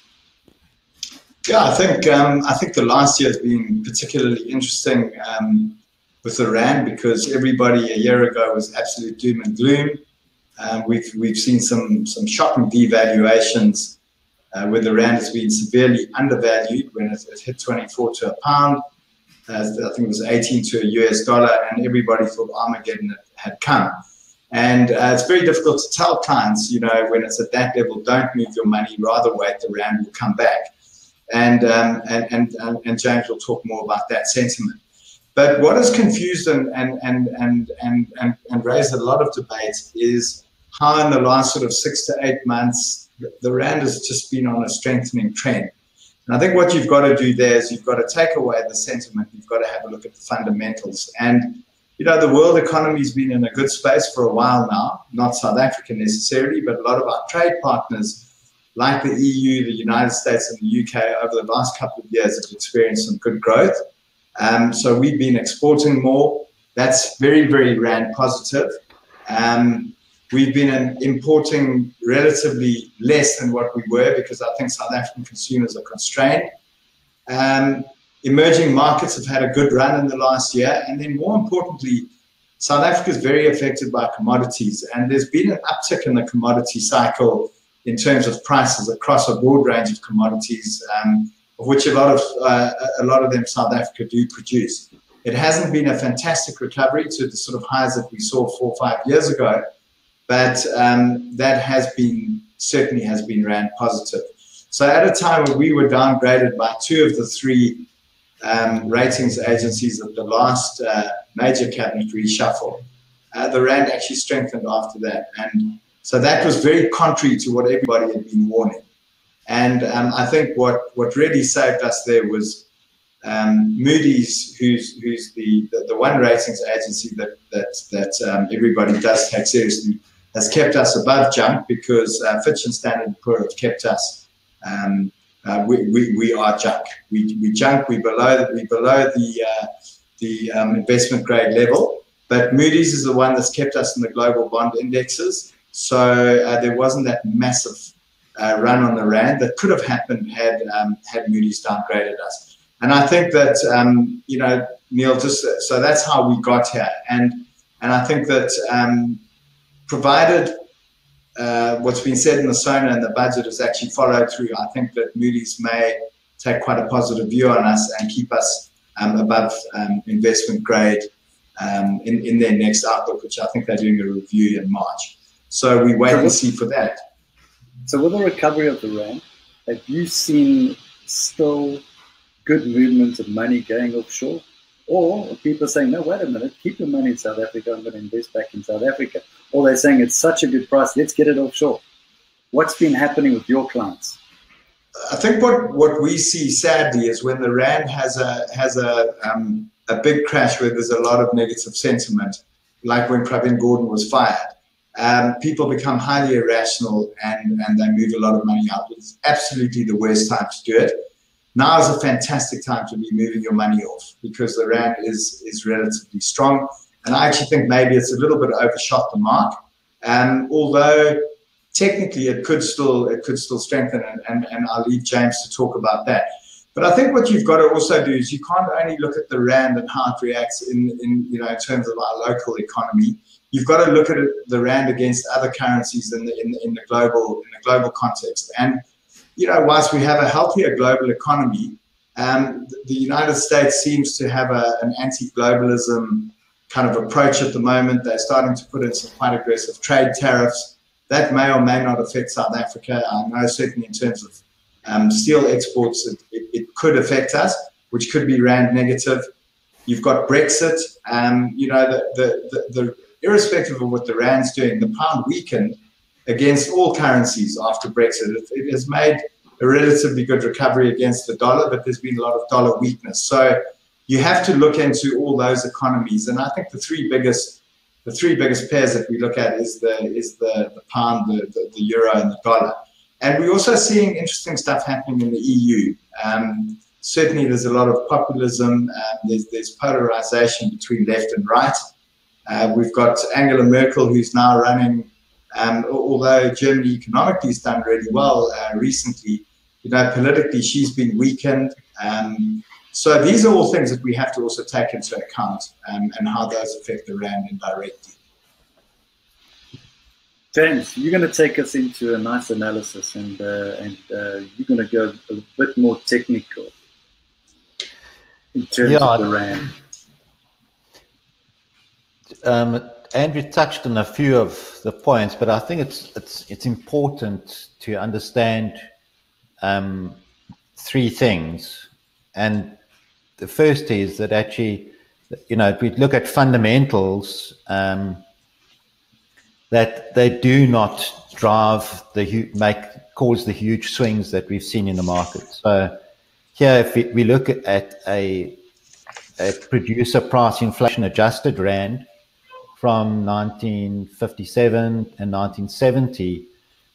Yeah, I think the last year has been particularly interesting with the rand, because everybody a year ago was absolute doom and gloom. We've seen some shocking devaluations where the rand has been severely undervalued when it hit 24 to a pound. I think it was 18 to a US dollar, and everybody thought Armageddon had come. And it's very difficult to tell clients, when it's at that level, don't move your money, rather wait, the rand will come back. And James will talk more about that sentiment. But what has confused and raised a lot of debate is how in the last sort of 6 to 8 months, the rand has just been on a strengthening trend. And I think what you've got to do there is you've got to take away the sentiment. You've got to have a look at the fundamentals. And, the world economy has been in a good space for a while now, not South Africa necessarily, but a lot of our trade partners like the EU, the United States, and the UK over the last couple of years have experienced some good growth. So we've been exporting more. That's very, very rand positive. We've been importing relatively less than what we were, because I think South African consumers are constrained. Emerging markets have had a good run in the last year. And then more importantly, South Africa is very affected by commodities. And there's been an uptick in the commodity cycle in terms of prices across a broad range of commodities, of which a lot of them South Africa do produce. It hasn't been a fantastic recovery to the sort of highs that we saw 4 or 5 years ago, but that certainly has been rand positive. So at a time when we were downgraded by 2 of the 3 ratings agencies at the last major cabinet reshuffle, the rand actually strengthened after that. And so that was very contrary to what everybody had been warning. And I think what really saved us there was Moody's, who's the one ratings agency that everybody does take seriously, has kept us above junk, because Fitch and Standard & Poor have kept us. We are junk. We junk. We're below the investment grade level. But Moody's is the one that's kept us in the global bond indexes. So there wasn't that massive run on the rand that could have happened had Moody's downgraded us. And I think that Neale, so that's how we got here. And I think that provided what's been said in the SONA and the budget is actually followed through, I think that Moody's may take quite a positive view on us and keep us above investment grade in their next outlook, which I think they're doing a review in March. So we wait and see for that. So with the recovery of the rand, have you seen still good movement of money going offshore? Or are people saying, no, wait a minute, keep your money in South Africa, I'm going to invest back in South Africa? Or they're saying it's such a good price, let's get it offshore. What's been happening with your clients? I think what we see sadly is when the rand has a big crash where there's a lot of negative sentiment, like when Pravin Gordhan was fired, people become highly irrational and they move a lot of money out. It's absolutely the worst time to do it. Now is a fantastic time to be moving your money off, because the rand is relatively strong. And I actually think maybe it's a little bit overshot the mark. Although technically it could still strengthen, and I'll leave James to talk about that. But I think what you've got to also do is you can't only look at the rand and how it reacts in terms of our local economy. You've got to look at the rand against other currencies in the global context. And whilst we have a healthier global economy, the United States seems to have an anti-globalism kind of approach at the moment. They're starting to put in some quite aggressive trade tariffs. That may or may not affect South Africa. I know certainly in terms of Steel exports, it could affect us, which could be rand negative. You've got Brexit. You know, the irrespective of what the rand's doing, the pound weakened against all currencies after Brexit. It has made a relatively good recovery against the dollar, but there's been a lot of dollar weakness. So you have to look into all those economies, and I think the three biggest pairs that we look at is the pound, the euro, and the dollar. And we're also seeing interesting stuff happening in the EU. Certainly, there's a lot of populism. There's polarization between left and right. We've got Angela Merkel, who's now running. Although Germany economically has done really well recently, you know, politically she's been weakened. So these are all things that we have to also take into account, and how those affect the rand indirectly. James, you're going to take us into a nice analysis, and you're going to go a bit more technical in terms of the rand. Andrew touched on a few of the points, but I think it's important to understand three things. And the first is that actually, you know, if we look at fundamentals, that they do not drive cause the huge swings that we've seen in the market. So here, if we look at a producer price inflation adjusted rand from 1957 and 1970,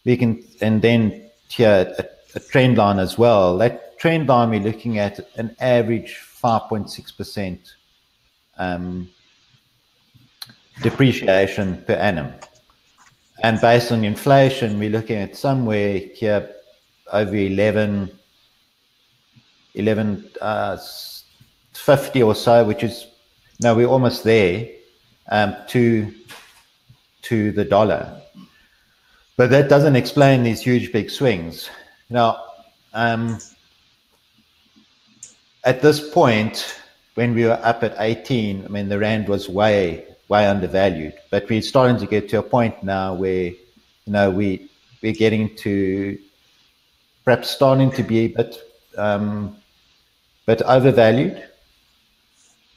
we can, and then here a trend line as well. That trend line, we're looking at an average 5.6% depreciation per annum. And based on inflation, we're looking at somewhere here over 11.50 or so, which is, no, we're almost there, to the dollar. But that doesn't explain these huge big swings. Now, at this point, when we were up at 18, I mean, the rand was way undervalued. But we're starting to get to a point now where, you know, we're getting to perhaps starting to be a bit overvalued.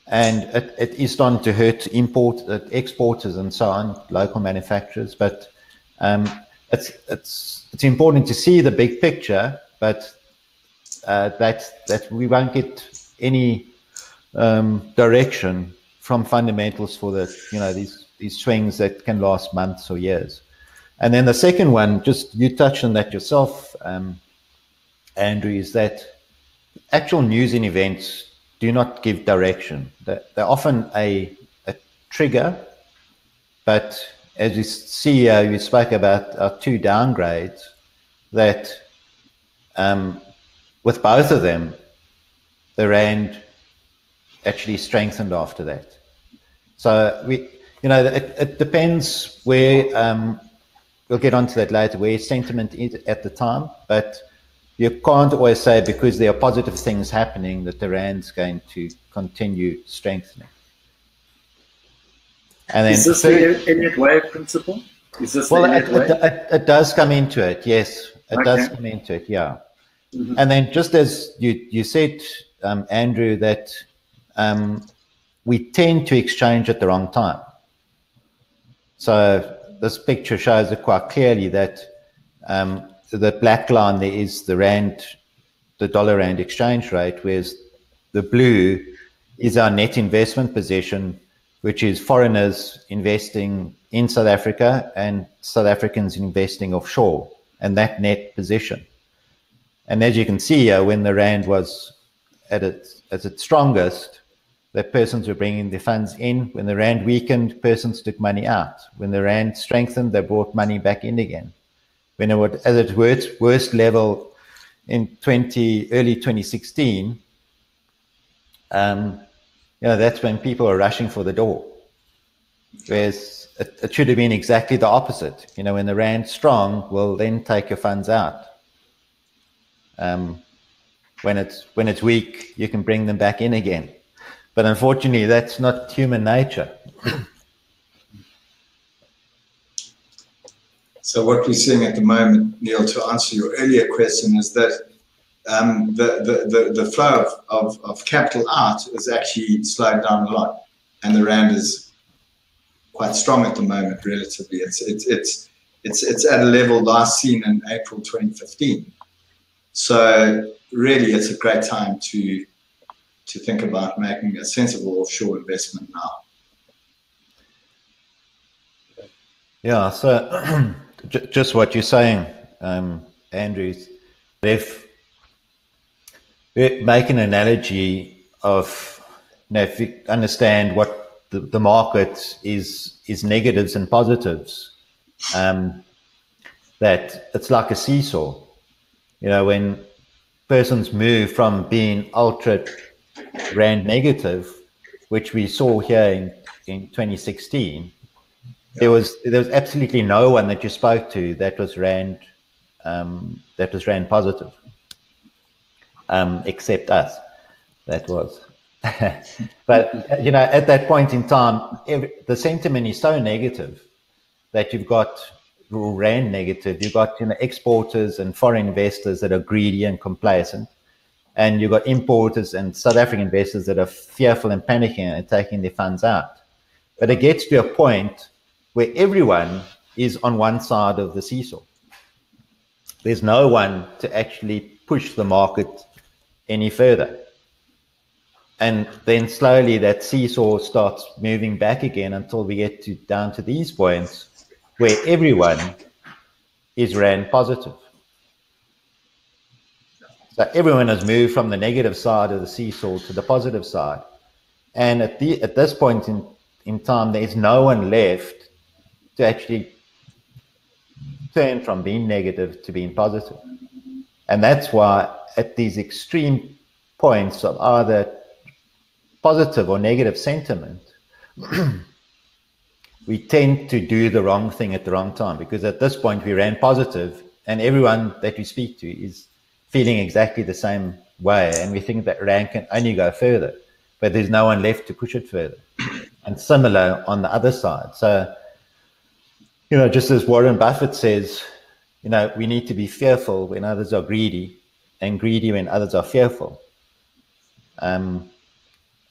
And it is starting to hurt exporters and so on, local manufacturers. But it's important to see the big picture, but that we won't get any direction from fundamentals for these swings that can last months or years. And then the second one, just you touched on that yourself, Andrew, is that actual news and events do not give direction. They're often a trigger, but as you see, you spoke about our two downgrades, that with both of them, the rand actually strengthened after that. So it depends where, we'll get onto that later, where sentiment is at the time, but you can't always say because there are positive things happening that the rand's going to continue strengthening. And then, is this the Elliott wave principle? Is this it does come into it, yes. It does come into it, yeah. Mm-hmm. And then just as you said, Andrew, that we tend to exchange at the wrong time. So this picture shows it quite clearly that the black line there is the dollar rand exchange rate, whereas the blue is our net investment position, which is foreigners investing in South Africa and South Africans investing offshore, and that net position. And as you can see, when the rand was at its strongest, the persons were bringing their funds in. When the rand weakened, persons took money out. When the rand strengthened, they brought money back in again. When it was at its worst level in early 2016, that's when people are rushing for the door. Whereas it should have been exactly the opposite. When the rand's strong, well, then take your funds out. When it's weak, you can bring them back in again. But unfortunately, that's not human nature. So what we're seeing at the moment, Neale, to answer your earlier question, is that the flow of capital out has actually slowed down a lot, and the rand is quite strong at the moment relatively. It's at a level last seen in April 2015. So really, it's a great time to think about making a sensible offshore investment now. Yeah, so just what you're saying, Andrew, if we make an analogy of, if you understand what the market is negatives and positives, that it's like a seesaw. When persons move from being ultra rand negative, which we saw here in 2016, there was absolutely no one that you spoke to that was rand positive, except us. That was. But at that point in time, the sentiment is so negative that you've got rand negative. You've got exporters and foreign investors that are greedy and complacent, and you've got importers and South African investors that are fearful and panicking and taking their funds out. But it gets to a point where everyone is on one side of the seesaw. There's no one to actually push the market any further. And then slowly that seesaw starts moving back again until we get down to these points where everyone is rand positive. So everyone has moved from the negative side of the seesaw to the positive side. And at this point in time, there is no one left to actually turn from being negative to being positive. And that's why at these extreme points of either positive or negative sentiment, we tend to do the wrong thing at the wrong time, because at this point we ran positive and everyone that we speak to is feeling exactly the same way, and we think that rand can only go further, but there's no one left to push it further. And similar on the other side. So, just as Warren Buffett says, we need to be fearful when others are greedy and greedy when others are fearful. And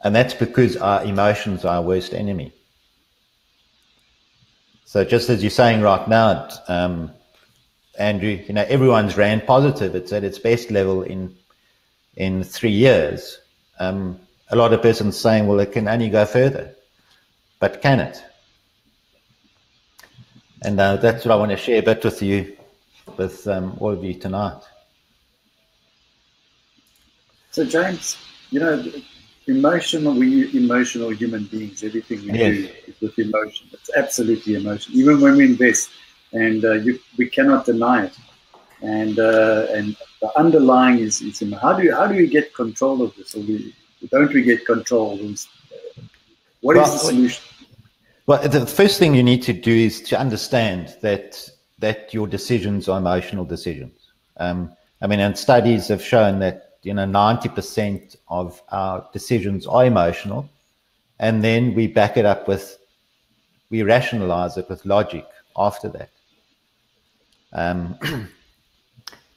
that's because our emotions are our worst enemy. So just as you're saying right now, Andrew, everyone's rand positive. It's at its best level in 3 years. A lot of persons saying, well, it can only go further. But can it? And that's what I want to share a bit with you, with all of you tonight. So, James, we're emotional human beings. Everything we do is with emotion. It's absolutely emotion. Even when we invest, and we cannot deny it. And the underlying is how do we get control of this? Or don't we get control? What is the solution? Well, the first thing you need to do is to understand that your decisions are emotional decisions. And studies have shown that 90% of our decisions are emotional, and then we back it up we rationalize it with logic after that.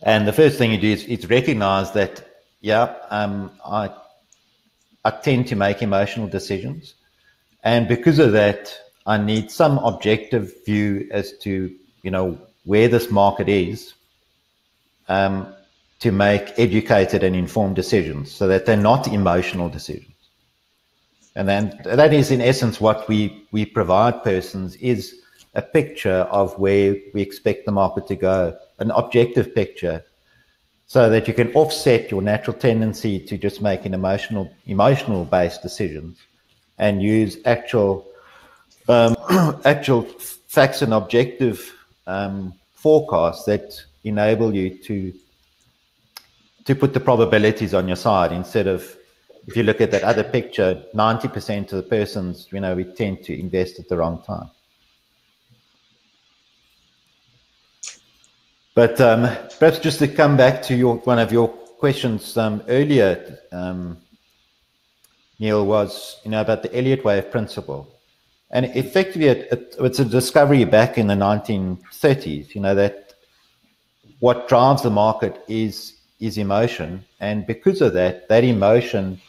And the first thing you do is recognize that, I tend to make emotional decisions. And because of that, I need some objective view as to, where this market is, to make educated and informed decisions so that they're not emotional decisions. And then that is in essence what we provide persons, is a picture of where we expect the market to go, an objective picture, so that you can offset your natural tendency to just make an emotional based decisions and use actual facts and objective forecasts that enable you to put the probabilities on your side, instead of, if you look at that other picture, 90% of the persons, we tend to invest at the wrong time. But perhaps just to come back to one of your questions earlier, Neale, was about the Elliott wave principle. And effectively, it's a discovery back in the 1930s, that what drives the market is is emotion, and because of that, that emotion,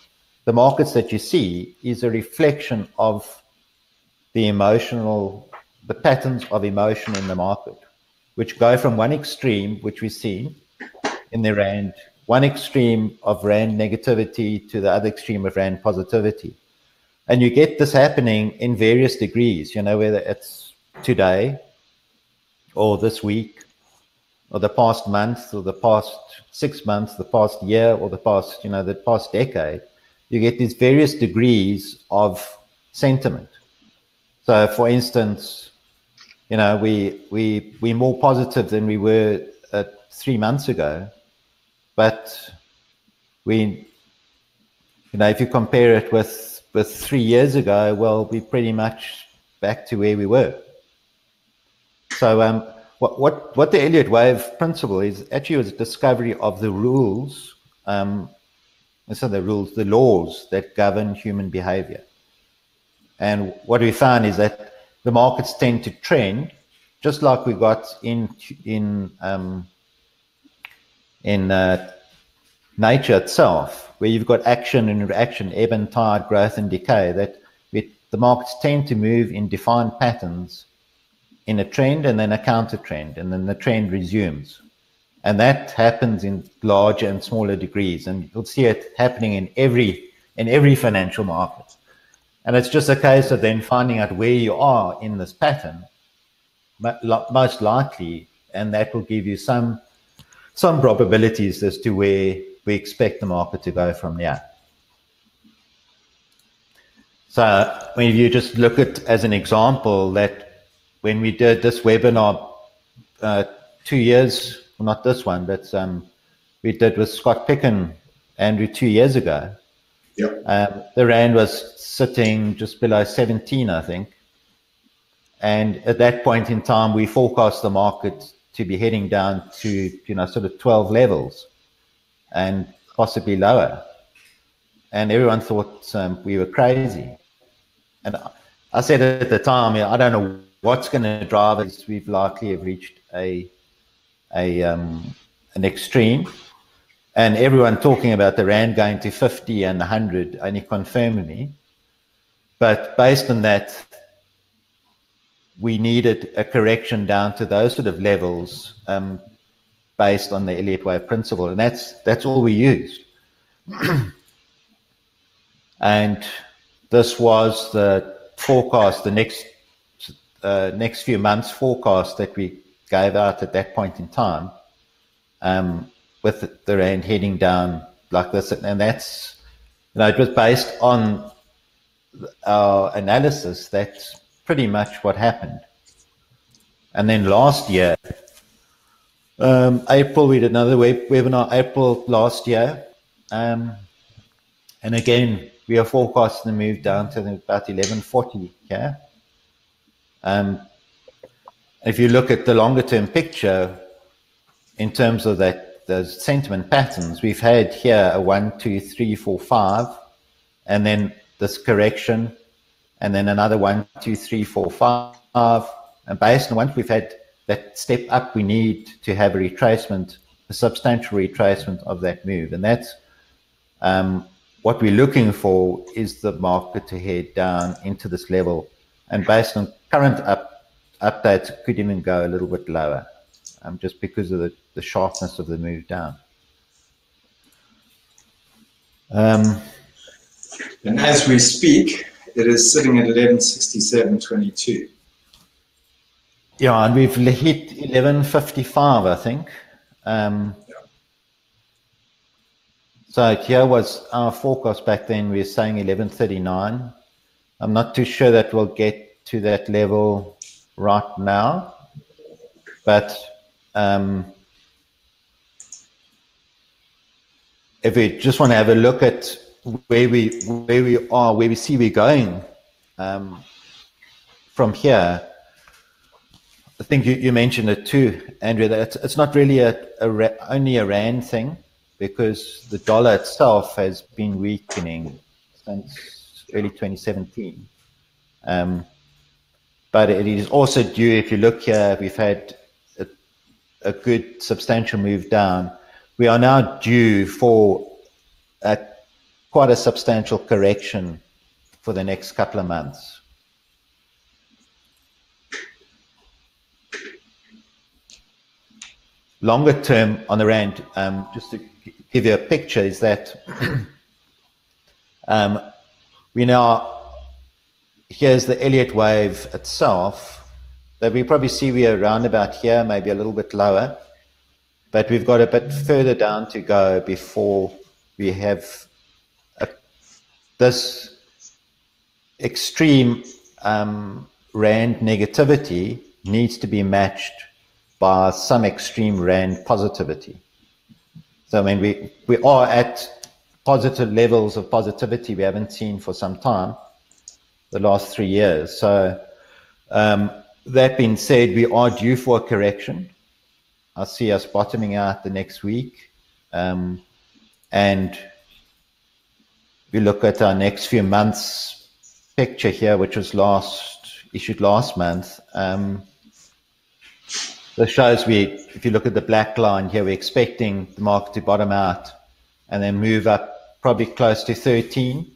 the markets that you see is a reflection of the patterns of emotion in the market, which go from one extreme, which we see in the Rand, one extreme of Rand negativity to the other extreme of Rand positivity. And you get this happening in various degrees, whether it's today or this week or the past month or the past 6 months, the past year or the past decade. You get these various degrees of sentiment. So, for instance, we're more positive than we were 3 months ago, but if you compare it with 3 years ago, well, we're pretty much back to where we were. So, what the Elliott wave principle is actually was a discovery of the rules. The laws that govern human behavior. And what we found is that the markets tend to trend, just like we got in nature itself, where you've got action and reaction, ebb and tide, growth and decay, that the markets tend to move in defined patterns in a trend and then a counter trend, and then the trend resumes. And that happens in larger and smaller degrees, and you'll see it happening in every financial market. And it's just a case of then finding out where you are in this pattern, most likely, and that will give you some probabilities as to where we expect the market to go from there. So when you just look at, as an example, that when we did this webinar 2 years, well, not this one, but we did with Scott Pick and Andrew 2 years ago. Yep. The Rand was sitting just below 17, I think. And at that point in time, we forecast the market to be heading down to, sort of 12 levels and possibly lower. And everyone thought we were crazy. And I said at the time, I don't know what's going to drive us. We've likely have reached an extreme. And everyone talking about the Rand going to 50 and 100 only confirmed me. But based on that, we needed a correction down to those sort of levels based on the Elliott wave principle. And that's all we used. And this was the forecast, the next few months forecast that we gave out at that point in time, with the Rand heading down like this. And that's, it was based on our analysis. That's pretty much what happened. And then last year, April, we did another webinar, April last year. And again, we are forecasting to move down to about 1140 here. If you look at the longer term picture, in terms of those sentiment patterns, we've had here a 1, 2, 3, 4, 5, and then this correction, and then another 1, 2, 3, 4, 5. And based on once we've had that step up, we need to have a retracement, a substantial retracement of that move. And that's what we're looking for, is the market to head down into this level. And based on current updates, it could even go a little bit lower, just because of the sharpness of the move down. And as we speak, it is sitting at 1167.22. Yeah, and we've hit 1155, I think. So here was our forecast back then. We were saying 1139. I'm not too sure that we'll get to that level right now, but if we just want to have a look at where we are, where we see we're going from here, I think you mentioned it too, Andrea, that it's not really only a Rand thing, because the dollar itself has been weakening since early 2017. But it is also due, if you look here, we've had a good substantial move down. we are now due for quite a substantial correction for the next couple of months. Longer term on the rand, just to give you a picture, is that we now, here's the Elliott wave itself, that we probably see we are around about here, maybe a little bit lower, but we've got a bit further down to go before we have this extreme rand negativity needs to be matched by some extreme rand positivity. So I mean, we are at positive levels of positivity we haven't seen for some time, the last 3 years. So that being said, we are due for a correction. I see us bottoming out the next week. And we look at our next few months picture here, which was issued last month. This shows if you look at the black line here, we're expecting the market to bottom out and then move up probably close to 13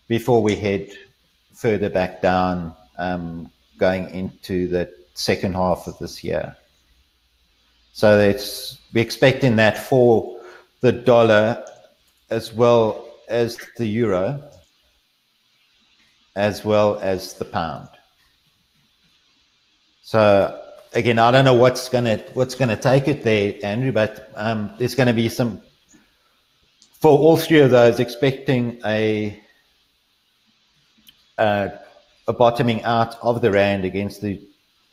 before we head further back down, going into the second half of this year. So we're expecting that for the dollar as well as the euro, as well as the pound. So again, I don't know what's gonna take it there, Andrew, but there's going to be some, for all three of those, expecting a bottoming out of the rand against the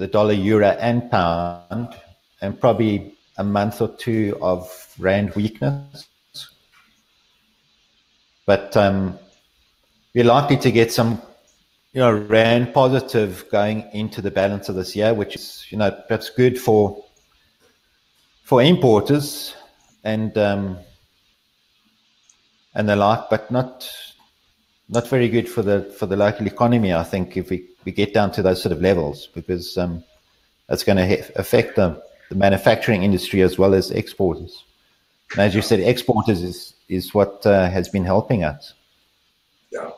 dollar, euro, and pound, and probably a month or two of rand weakness. But we're likely to get some, rand positive going into the balance of this year, which is, perhaps good for importers and the like, but not very good for the local economy, I think, if we get down to those sort of levels, because that's going to affect the manufacturing industry as well as exporters. And as you said, exporters is what has been helping us. Yeah.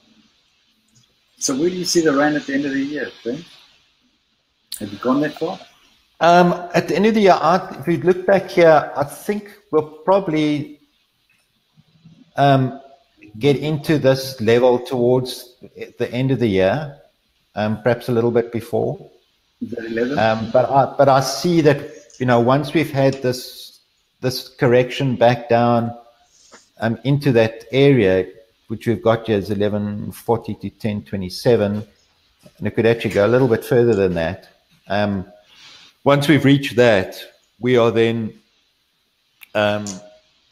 So where do you see the rand at the end of the year, Ben? Have you gone that far? At the end of the year, if we look back here, I think we'll probably get into this level towards the end of the year, perhaps a little bit before. Is that 11? But I see that, once we've had this correction back down into that area, which we've got here is 1140 to 1027, and it could actually go a little bit further than that. Once we've reached that, we are then on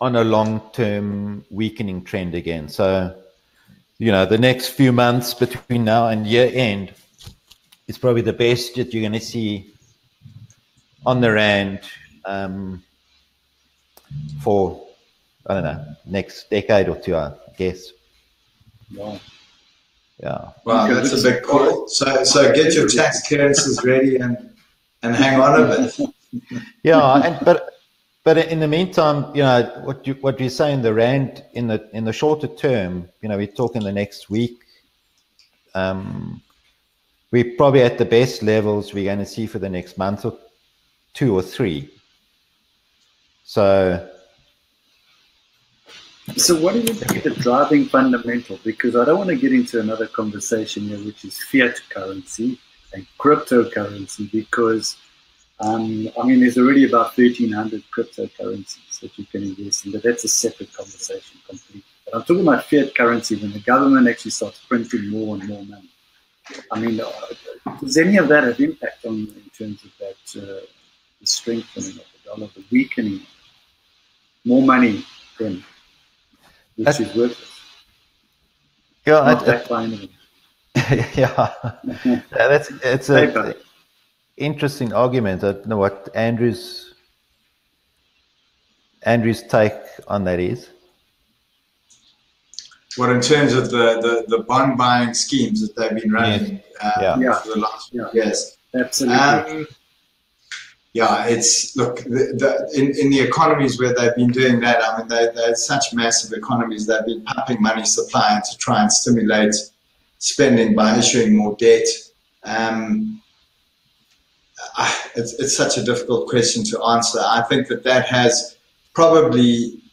a long-term weakening trend again. So, the next few months between now and year end is probably the best that you're going to see on the rand for, I don't know, next decade or two, I guess. Wow. Yeah. Wow, that's a big call. So get your tax clearances ready and hang on a bit. Yeah, but in the meantime, what you're saying, the rand in the shorter term, we're talking the next week. We're probably at the best levels we're going to see for the next month or 2 or 3. So what do you think the driving fundamental? Because I don't want to get into another conversation here, which is fiat currency and cryptocurrency, because there's already about 1,300 cryptocurrencies that you can invest in, but that's a separate conversation completely. But I'm talking about fiat currency when the government actually starts printing more and more money. Does any of that have impact in terms of that, the strengthening of the dollar, the weakening, more money then, which is worthless? It's an interesting argument. I don't know what Andrew's take on that is. What, in terms of the bond buying schemes that they've been running for the last few years? Absolutely. Yeah, it's look in the economies where they've been doing that. I mean, they're such massive economies. They've been pumping money supply to try and stimulate spending by issuing more debt. It's such a difficult question to answer. I think that has probably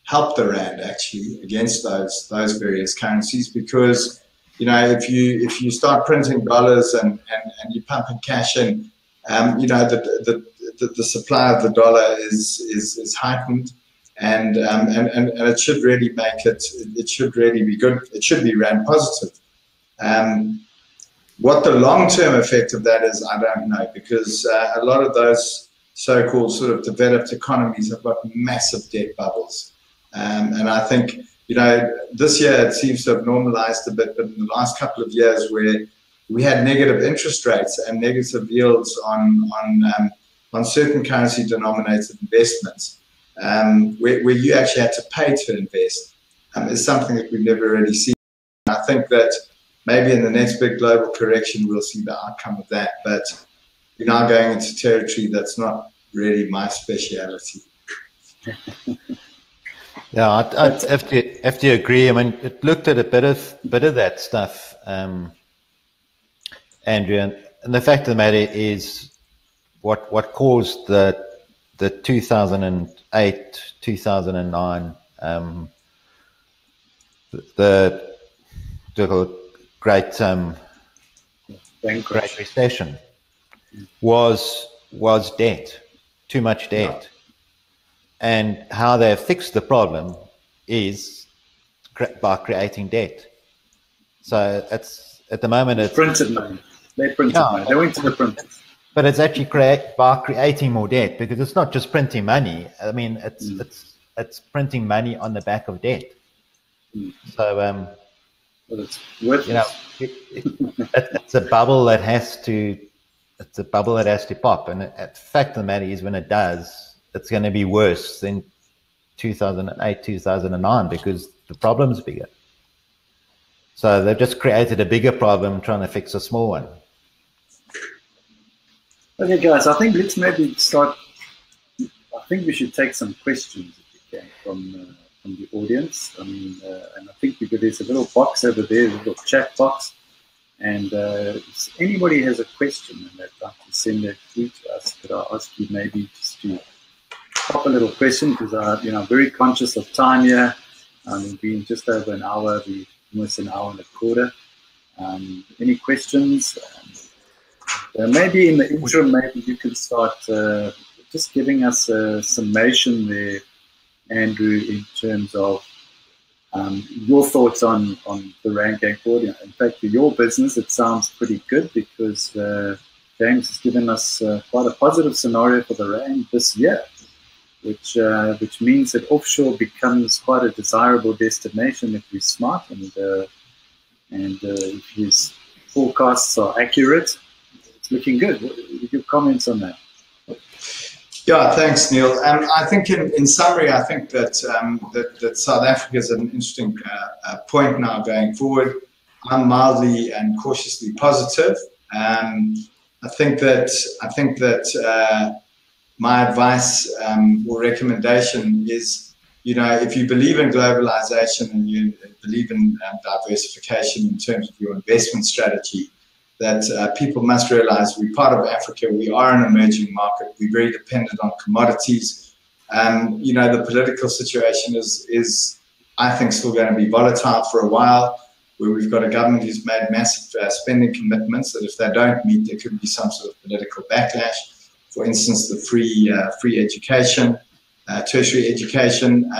helped the rand actually against those various currencies, because if you start printing dollars and you're pumping cash in, the supply of the dollar is heightened, and it should really make it should really be good. It should be rand positive. What the long-term effect of that is, I don't know, because a lot of those so-called sort of developed economies have got massive debt bubbles, and I think this year it seems to have normalized a bit, but in the last couple of years where we had negative interest rates and negative yields on certain currency denominated investments, where you actually had to pay to invest, is something that we've never really seen. I think that maybe in the next big global correction we'll see the outcome of that, but we're now going into territory that's not really my speciality. Yeah, I have to agree. I mean, it looked at a bit of that stuff, Andrew, and the fact of the matter is, what caused the 2008, 2009 the great recession was debt, too much debt. Yeah. And how they fixed the problem is by creating debt. So at the moment it's printed money. They printed money. They went to the printers. But it's actually by creating more debt, because it's not just printing money. I mean, it's printing money on the back of debt. So well, it's worthless. It's a bubble that has to. It's a bubble that has to pop, and the fact of the matter is, when it does, it's going to be worse than 2008, 2009, because the problem's bigger. So they've just created a bigger problem trying to fix a small one. Okay, guys, I think let's maybe start. I think we should take some questions, if we can, from the audience. I mean, and I think there's a little box over there, a little chat box. And if anybody has a question and they'd like to send it through to us, could I ask you maybe just to pop a little question, because I'm very conscious of time here. Being just over an hour, almost an hour and a quarter. Any questions? Maybe in the interim, maybe you can start just giving us a summation there, Andrew, in terms of your thoughts on the rand going forward. In fact, for your business, it sounds pretty good, because James has given us quite a positive scenario for the rand this year, which means that offshore becomes quite a desirable destination if we're smart, and if his forecasts are accurate. It's looking good. What are your comments on that? Yeah, thanks, Neale. I think in summary, I think that South Africa is an interesting point now going forward. I'm mildly and cautiously positive. I think that my advice or recommendation is, if you believe in globalization and you believe in diversification in terms of your investment strategy, that people must realize we're part of Africa. We are an emerging market. We're very dependent on commodities. The political situation is, I think, still going to be volatile for a while, where we've got a government who's made massive spending commitments that if they don't meet, there could be some sort of political backlash. For instance, the free education, tertiary education,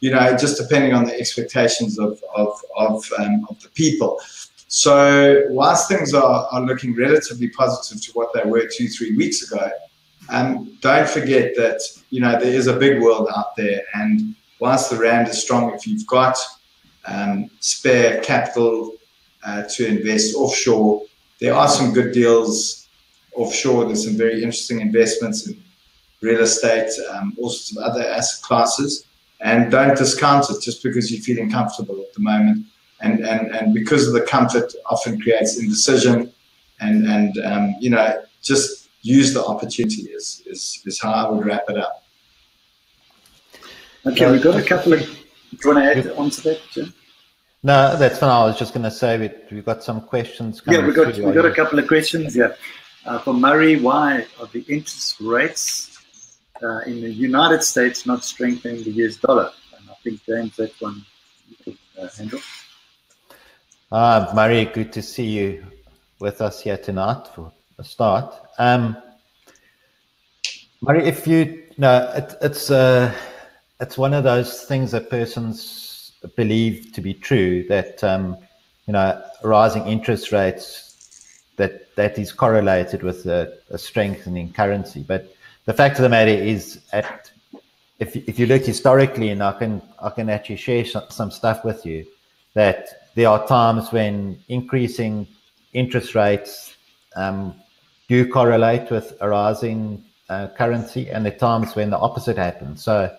just depending on the expectations of the people. So whilst things are looking relatively positive to what they were 2-3 weeks ago, don't forget that, there is a big world out there. And whilst the rand is strong, if you've got spare capital to invest offshore, there are some good deals offshore. There's some very interesting investments in real estate, all sorts of other asset classes. And don't discount it just because you're feeling comfortable at the moment. And because of the comfort often creates indecision, and just use the opportunity is how I would wrap it up. Okay, we've got a couple of. Do you want to add on to that, Jim? No, that's fine. I was just going to say we've got some questions coming. Yeah, we got a couple of questions. Yeah, from Murray, why are the interest rates in the United States not strengthening the US dollar? And I think James, that one you could handle. Murray, good to see you with us here tonight for a start. Murray, if you know, it's one of those things that persons believe to be true, that rising interest rates, that is correlated with a strengthening currency. But the fact of the matter is, if you look historically, and I can actually share some stuff with you, that there are times when increasing interest rates do correlate with a rising currency, and there are times when the opposite happens. So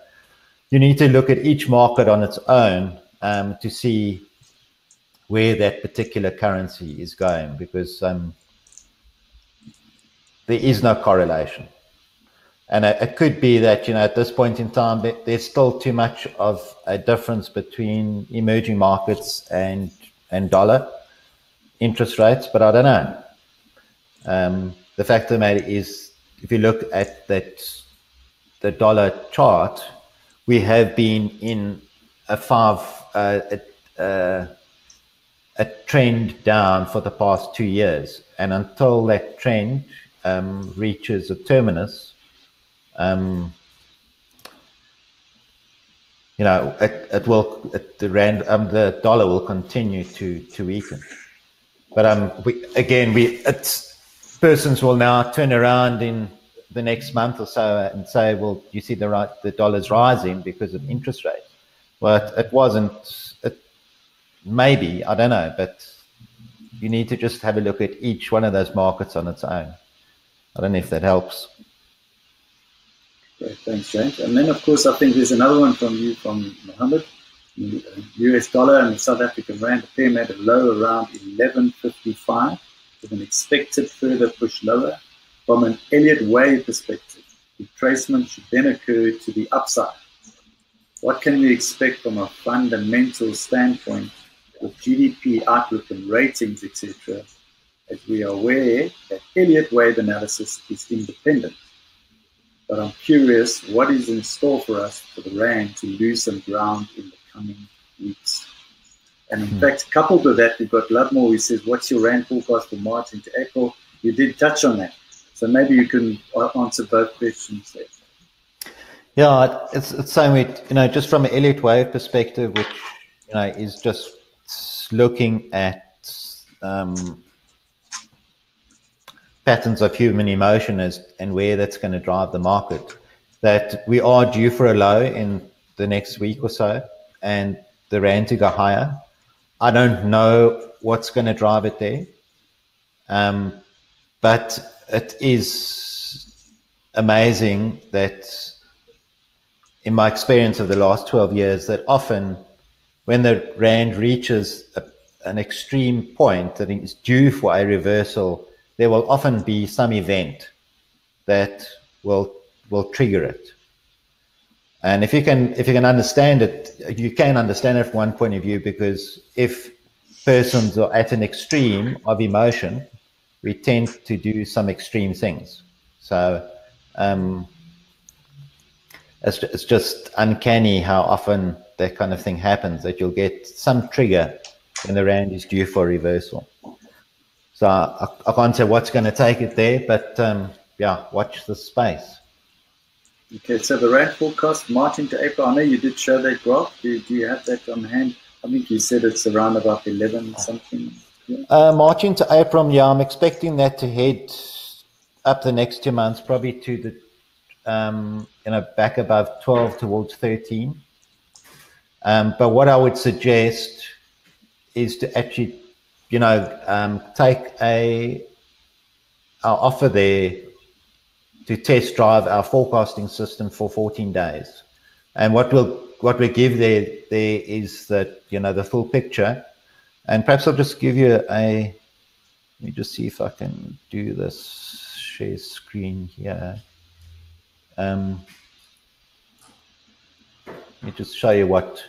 you need to look at each market on its own to see where that particular currency is going, because there is no correlation. And it could be that, at this point in time, there's still too much of a difference between emerging markets and dollar interest rates, but I don't know. The fact of the matter is, if you look at the dollar chart, we have been in a trend down for the past 2 years, and until that trend reaches a terminus, the dollar will continue to weaken. But persons will now turn around in the next month or so and say, well, you see the dollar's rising because of interest rates. Well, it wasn't. Maybe, I don't know, but you need to just have a look at each one of those markets on its own. I don't know if that helps. Okay, thanks, James. And then, of course, I think there's another one from you, from Mohammed. US dollar and the South African rand pair made a low around 11.55 with an expected further push lower. From an Elliott Wave perspective, retracement should then occur to the upside. What can we expect from a fundamental standpoint with GDP outlook and ratings, etc., as we are aware that Elliott Wave analysis is independent? But I'm curious, what is in store for us for the rand to lose some ground in the coming weeks? And in fact, coupled with that, we've got Ludmore who says, what's your rand forecast for March into April? You did touch on that. So maybe you can answer both questions there. Yeah, it's same. Just from an Elliott Wave perspective, which is just looking at patterns of human emotion and where that's going to drive the market. That we are due for a low in the next week or so, and the rand to go higher. I don't know what's going to drive it there, but it is amazing that, in my experience of the last 12 years, that often when the rand reaches an extreme point that is due for a reversal, there will often be some event that will trigger it. And if you can understand it, you can understand it from one point of view, because if persons are at an extreme of emotion, we tend to do some extreme things. So it's just uncanny how often that kind of thing happens, that you'll get some trigger when the rand is due for reversal. So I can't say what's going to take it there, but watch the space. Okay, so the rand forecast March into April. I know you did show that graph. Do you have that on hand? I think you said it's around about 11 something. Yeah. March into April, I'm expecting that to head up the next 2 months, probably to the back above 12 towards 13. But what I would suggest is to actually, take our offer there to test drive our forecasting system for 14 days. And what we give there is that, the full picture. And perhaps I'll just give you Let me just see if I can do this share screen here. Let me just show you what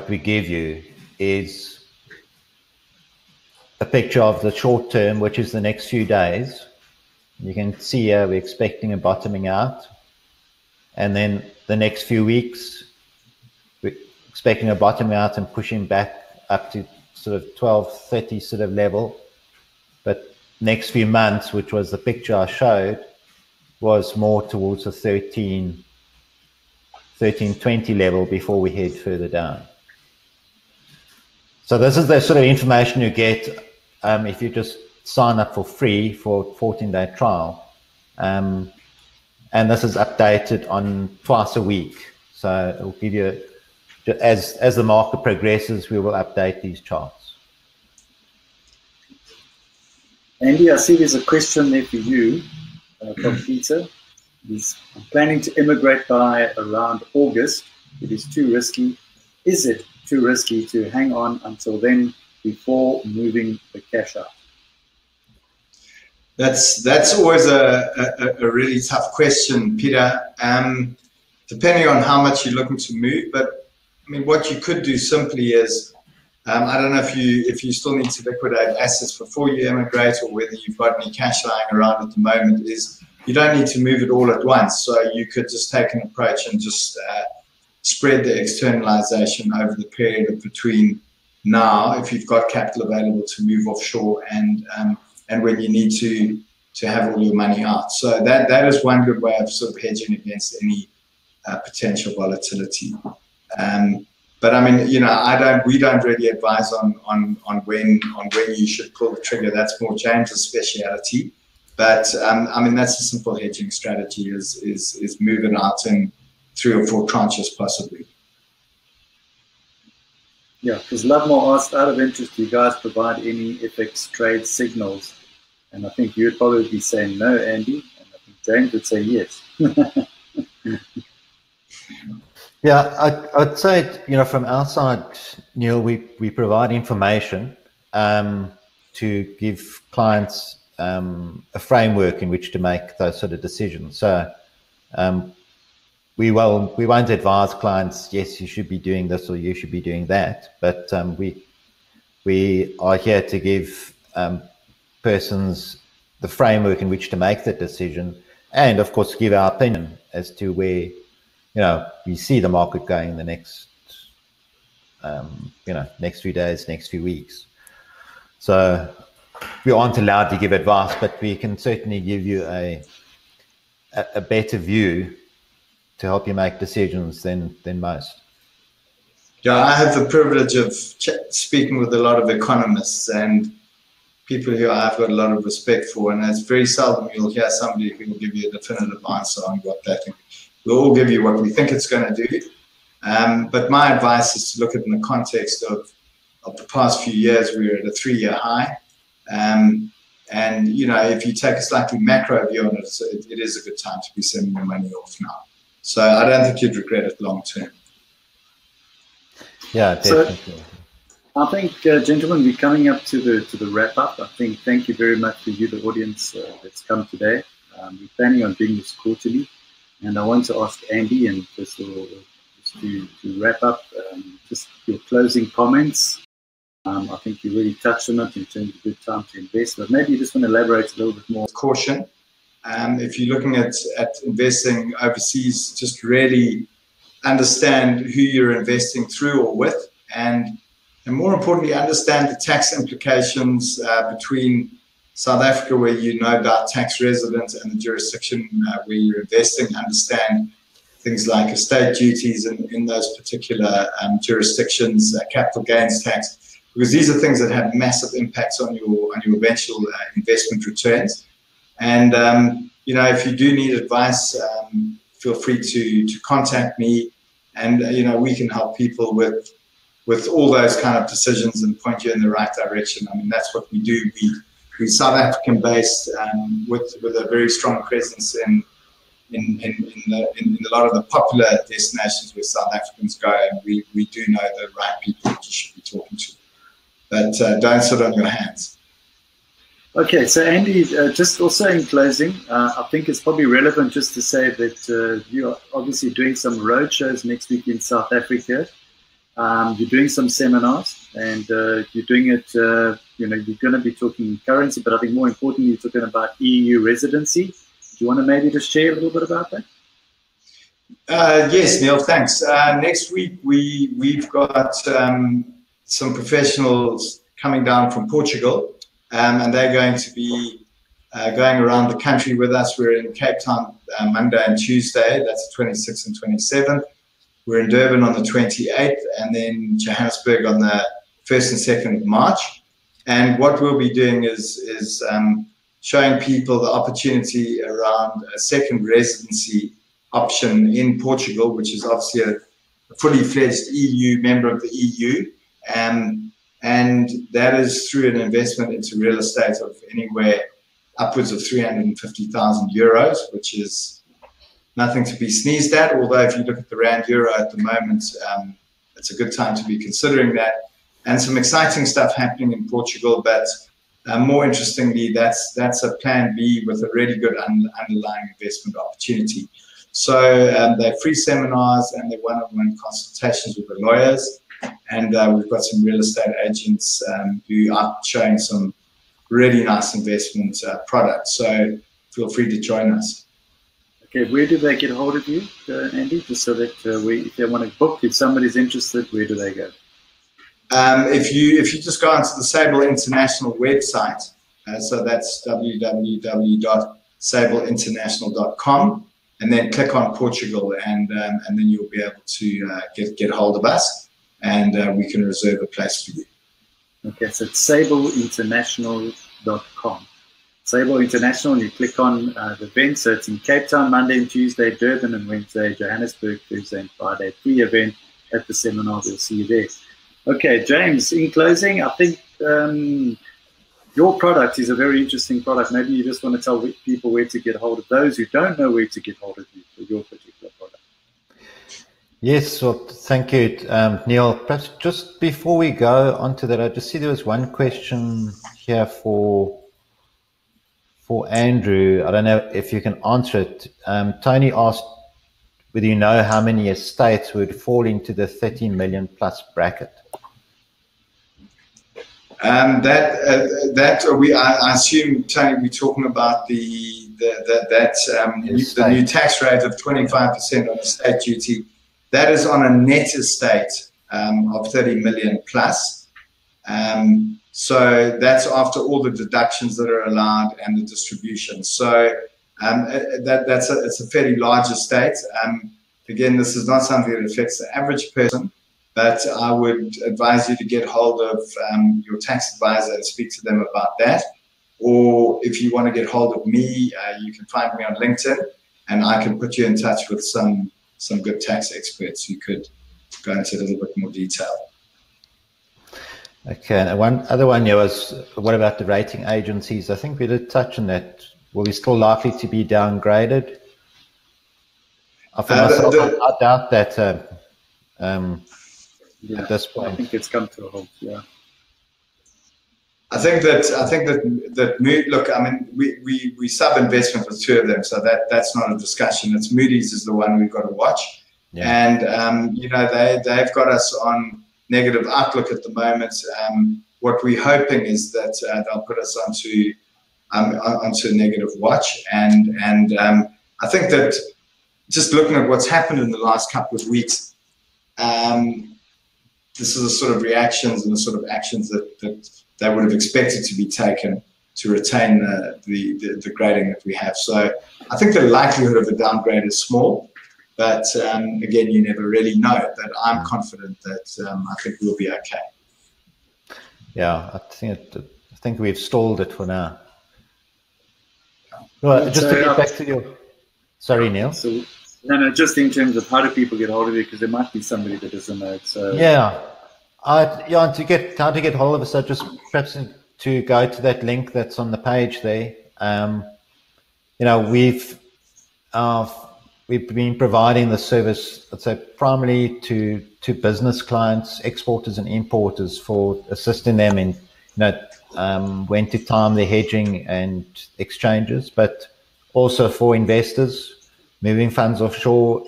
we give you is a picture of the short term, which is the next few days. You can see here we're expecting a bottoming out, and then the next few weeks we're expecting a bottoming out and pushing back up to sort of 1230 sort of level. But next few months, which was the picture I showed, was more towards the 1320 level before we head further down. So this is the sort of information you get if you just sign up for free for a 14-day trial. And this is updated on twice a week. So it will give you, as the market progresses, we will update these charts. Andy, I see there's a question there for you from Peter. I'm planning to immigrate by around August. It is too risky. Is it too risky to hang on until then before moving the cash out? That's always a really tough question, Peter. Depending on how much you're looking to move, but I mean, what you could do simply is, I don't know if you still need to liquidate assets before you emigrate, or whether you've got any cash lying around at the moment, is you don't need to move it all at once. So you could just take an approach and just spread the externalization over the period of between now, if you've got capital available to move offshore, and when you need to have all your money out. So that is one good way of sort of hedging against any potential volatility. But I mean, you know, we don't really advise on when you should pull the trigger. That's more James's speciality. But I mean, that's a simple hedging strategy: is move it out in 3 or 4 tranches, possibly. Yeah, because Lovemore asked, out of interest, do you guys provide any FX trade signals? And I think you would probably be saying no, Andy. And I think James would say yes. Yeah, I'd say, you know, from our side, Neale, we provide information to give clients a framework in which to make those sort of decisions. So we won't advise clients, yes, you should be doing this or you should be doing that, but we are here to give persons the framework in which to make that decision, and of course give our opinion as to where, you know, we see the market going in the next, you know, next few days, next few weeks. So we aren't allowed to give advice, but we can certainly give you a better view to help you make decisions than most. Yeah, I have the privilege of speaking with a lot of economists and people who I've got a lot of respect for, and it's very seldom you'll hear somebody who will give you a definitive answer on what they think. We'll all give you what we think it's going to do, but my advice is to look at it in the context of the past few years. We're at a 3-year high, and you know, if you take a slightly macro view on it, it is a good time to be sending your money off now. So I don't think you'd regret it long term. Yeah, definitely. So I think, gentlemen, we're coming up to the wrap up. I think thank you very much for you, the audience that's come today. We're planning on doing this quarterly, and I want to ask Andy, and just to wrap up, just your closing comments. I think you really touched on it in terms of good time to invest, but maybe you just want to elaborate a little bit more. Caution. If you're looking at investing overseas, just really understand who you're investing through or with, and more importantly, understand the tax implications between South Africa, where you're no doubt tax resident, and the jurisdiction where you're investing. Understand things like estate duties in those particular jurisdictions, capital gains tax, because these are things that have massive impacts on your eventual investment returns. And you know, if you do need advice, feel free to contact me, and you know, we can help people with all those kind of decisions and point you in the right direction. I mean, that's what we do. We're South African based, with a very strong presence in a lot of the popular destinations where South Africans go, and we do know the right people that you should be talking to. But don't sit on your hands. Okay, so Andy, just also in closing, I think it's probably relevant just to say that you're obviously doing some road shows next week in South Africa. You're doing some seminars, and you're doing it, you're going to be talking currency, but I think more importantly, you're talking about EU residency. Do you want to maybe just share a little bit about that? Yes, Neil, thanks. Next week, we've got some professionals coming down from Portugal, and they're going to be going around the country with us. We're in Cape Town Monday and Tuesday, that's the 26th and 27th. We're in Durban on the 28th, and then Johannesburg on the 1st and 2nd of March. And what we'll be doing is showing people the opportunity around a second residency option in Portugal, which is obviously a fully fledged EU member of the EU. And that is through an investment into real estate of anywhere upwards of 350,000 euros, which is nothing to be sneezed at. Although if you look at the Rand Euro at the moment, it's a good time to be considering that. And some exciting stuff happening in Portugal, but more interestingly, that's a plan B with a really good underlying investment opportunity. So they're free seminars and they're one-on-one consultations with the lawyers. And we've got some real estate agents who are showing some really nice investment products. So feel free to join us. Okay, where do they get hold of you, Andy? Just so that if they want to book, if somebody's interested, where do they go? If you just go onto the Sable International website, so that's www.sableinternational.com, and then click on Portugal, and then you'll be able to get hold of us, and we can reserve a place for you. Okay, so it's sableinternational.com. Sable International, and you click on the event. So it's in Cape Town, Monday and Tuesday, Durban and Wednesday, Johannesburg, Thursday and Friday. Free event at the seminar. We'll see you there. Okay, James, in closing, I think your product is a very interesting product. Maybe you just want to tell people where to get hold of those who don't know where to get hold of you for your particular product. Yes, well, thank you, Neale. Perhaps just before we go on to that, I just see there was one question here for Andrew. I don't know if you can answer it. Tony asked whether you know how many estates would fall into the 30 million plus bracket. I assume, Tony, we're talking about the new tax rate of 25% on estate duty. That is on a net estate of 30 million plus. So that's after all the deductions that are allowed and the distribution. So it's a fairly large estate. Again, this is not something that affects the average person, but I would advise you to get hold of your tax advisor and speak to them about that. Or if you want to get hold of me, you can find me on LinkedIn, and I can put you in touch with some good tax experts who could go into a little bit more detail. Okay, and one other one here was, what about the rating agencies? I think we did touch on that. Were we still likely to be downgraded? I doubt that at this point. I think it's come to a halt, yeah. I think that look, I mean, we sub-investment with two of them, so that's not a discussion. It's Moody's is the one we've got to watch. Yeah. And, they've got us on negative outlook at the moment. What we're hoping is that they'll put us onto a negative watch. And I think that just looking at what's happened in the last couple of weeks, this is the sort of reactions and the sort of actions that they would have expected to be taken to retain the grading that we have. So I think the likelihood of a downgrade is small. But again, you never really know. But I'm confident that I think we'll be okay. Yeah, I think we've stalled it for now. Well, just to get back to your... Sorry, Neale. So, no, just in terms of how do people get hold of you, because there might be somebody that doesn't know it. So to get hold of us, so just perhaps to go to that link that's on the page there. We've been providing the service, let's say, primarily to business clients, exporters and importers, for assisting them in when to time the hedging and exchanges, but also for investors, moving funds offshore,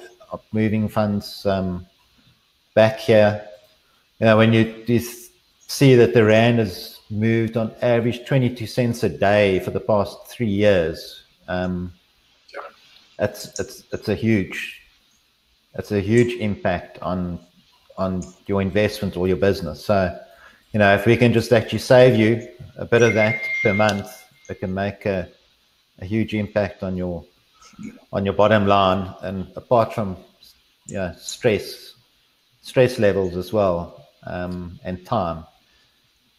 moving funds back here. You know, when you see that the rand has moved on average 22 cents a day for the past 3 years, it's a huge impact on your investment or your business. So, you know, if we can just actually save you a bit of that per month, it can make a huge impact on your bottom line. And apart from, you know, stress levels as well, and time,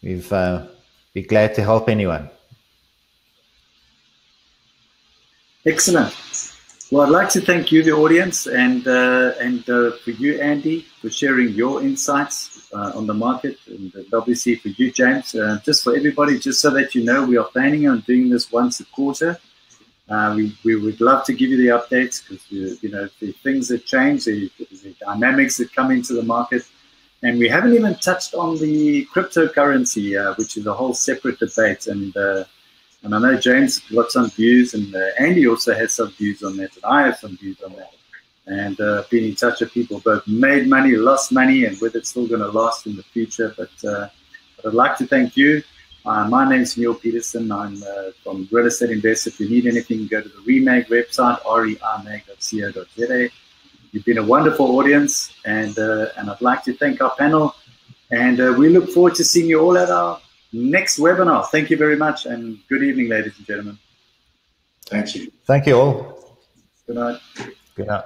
we've be glad to help anyone. Excellent. Well, I'd like to thank you, the audience, and for you, Andy, for sharing your insights on the market, and obviously for you, James. Just for everybody, just so that you know, we are planning on doing this once a quarter. We would love to give you the updates, because you know, the things that change, the dynamics that come into the market, and we haven't even touched on the cryptocurrency, which is a whole separate debate. And I know James got some views, and Andy also has some views on that, and I have some views on that. And been in touch with people both made money, lost money, and whether it's still going to last in the future. But I'd like to thank you. My name is Neale Petersen. I'm from Real Estate Investor. If you need anything, go to the REMAG website, reimag.co.za. You've been a wonderful audience, and I'd like to thank our panel. And we look forward to seeing you all at our next webinar. Thank you very much, and good evening, ladies and gentlemen. Thank you. Thank you all. Good night. Good night.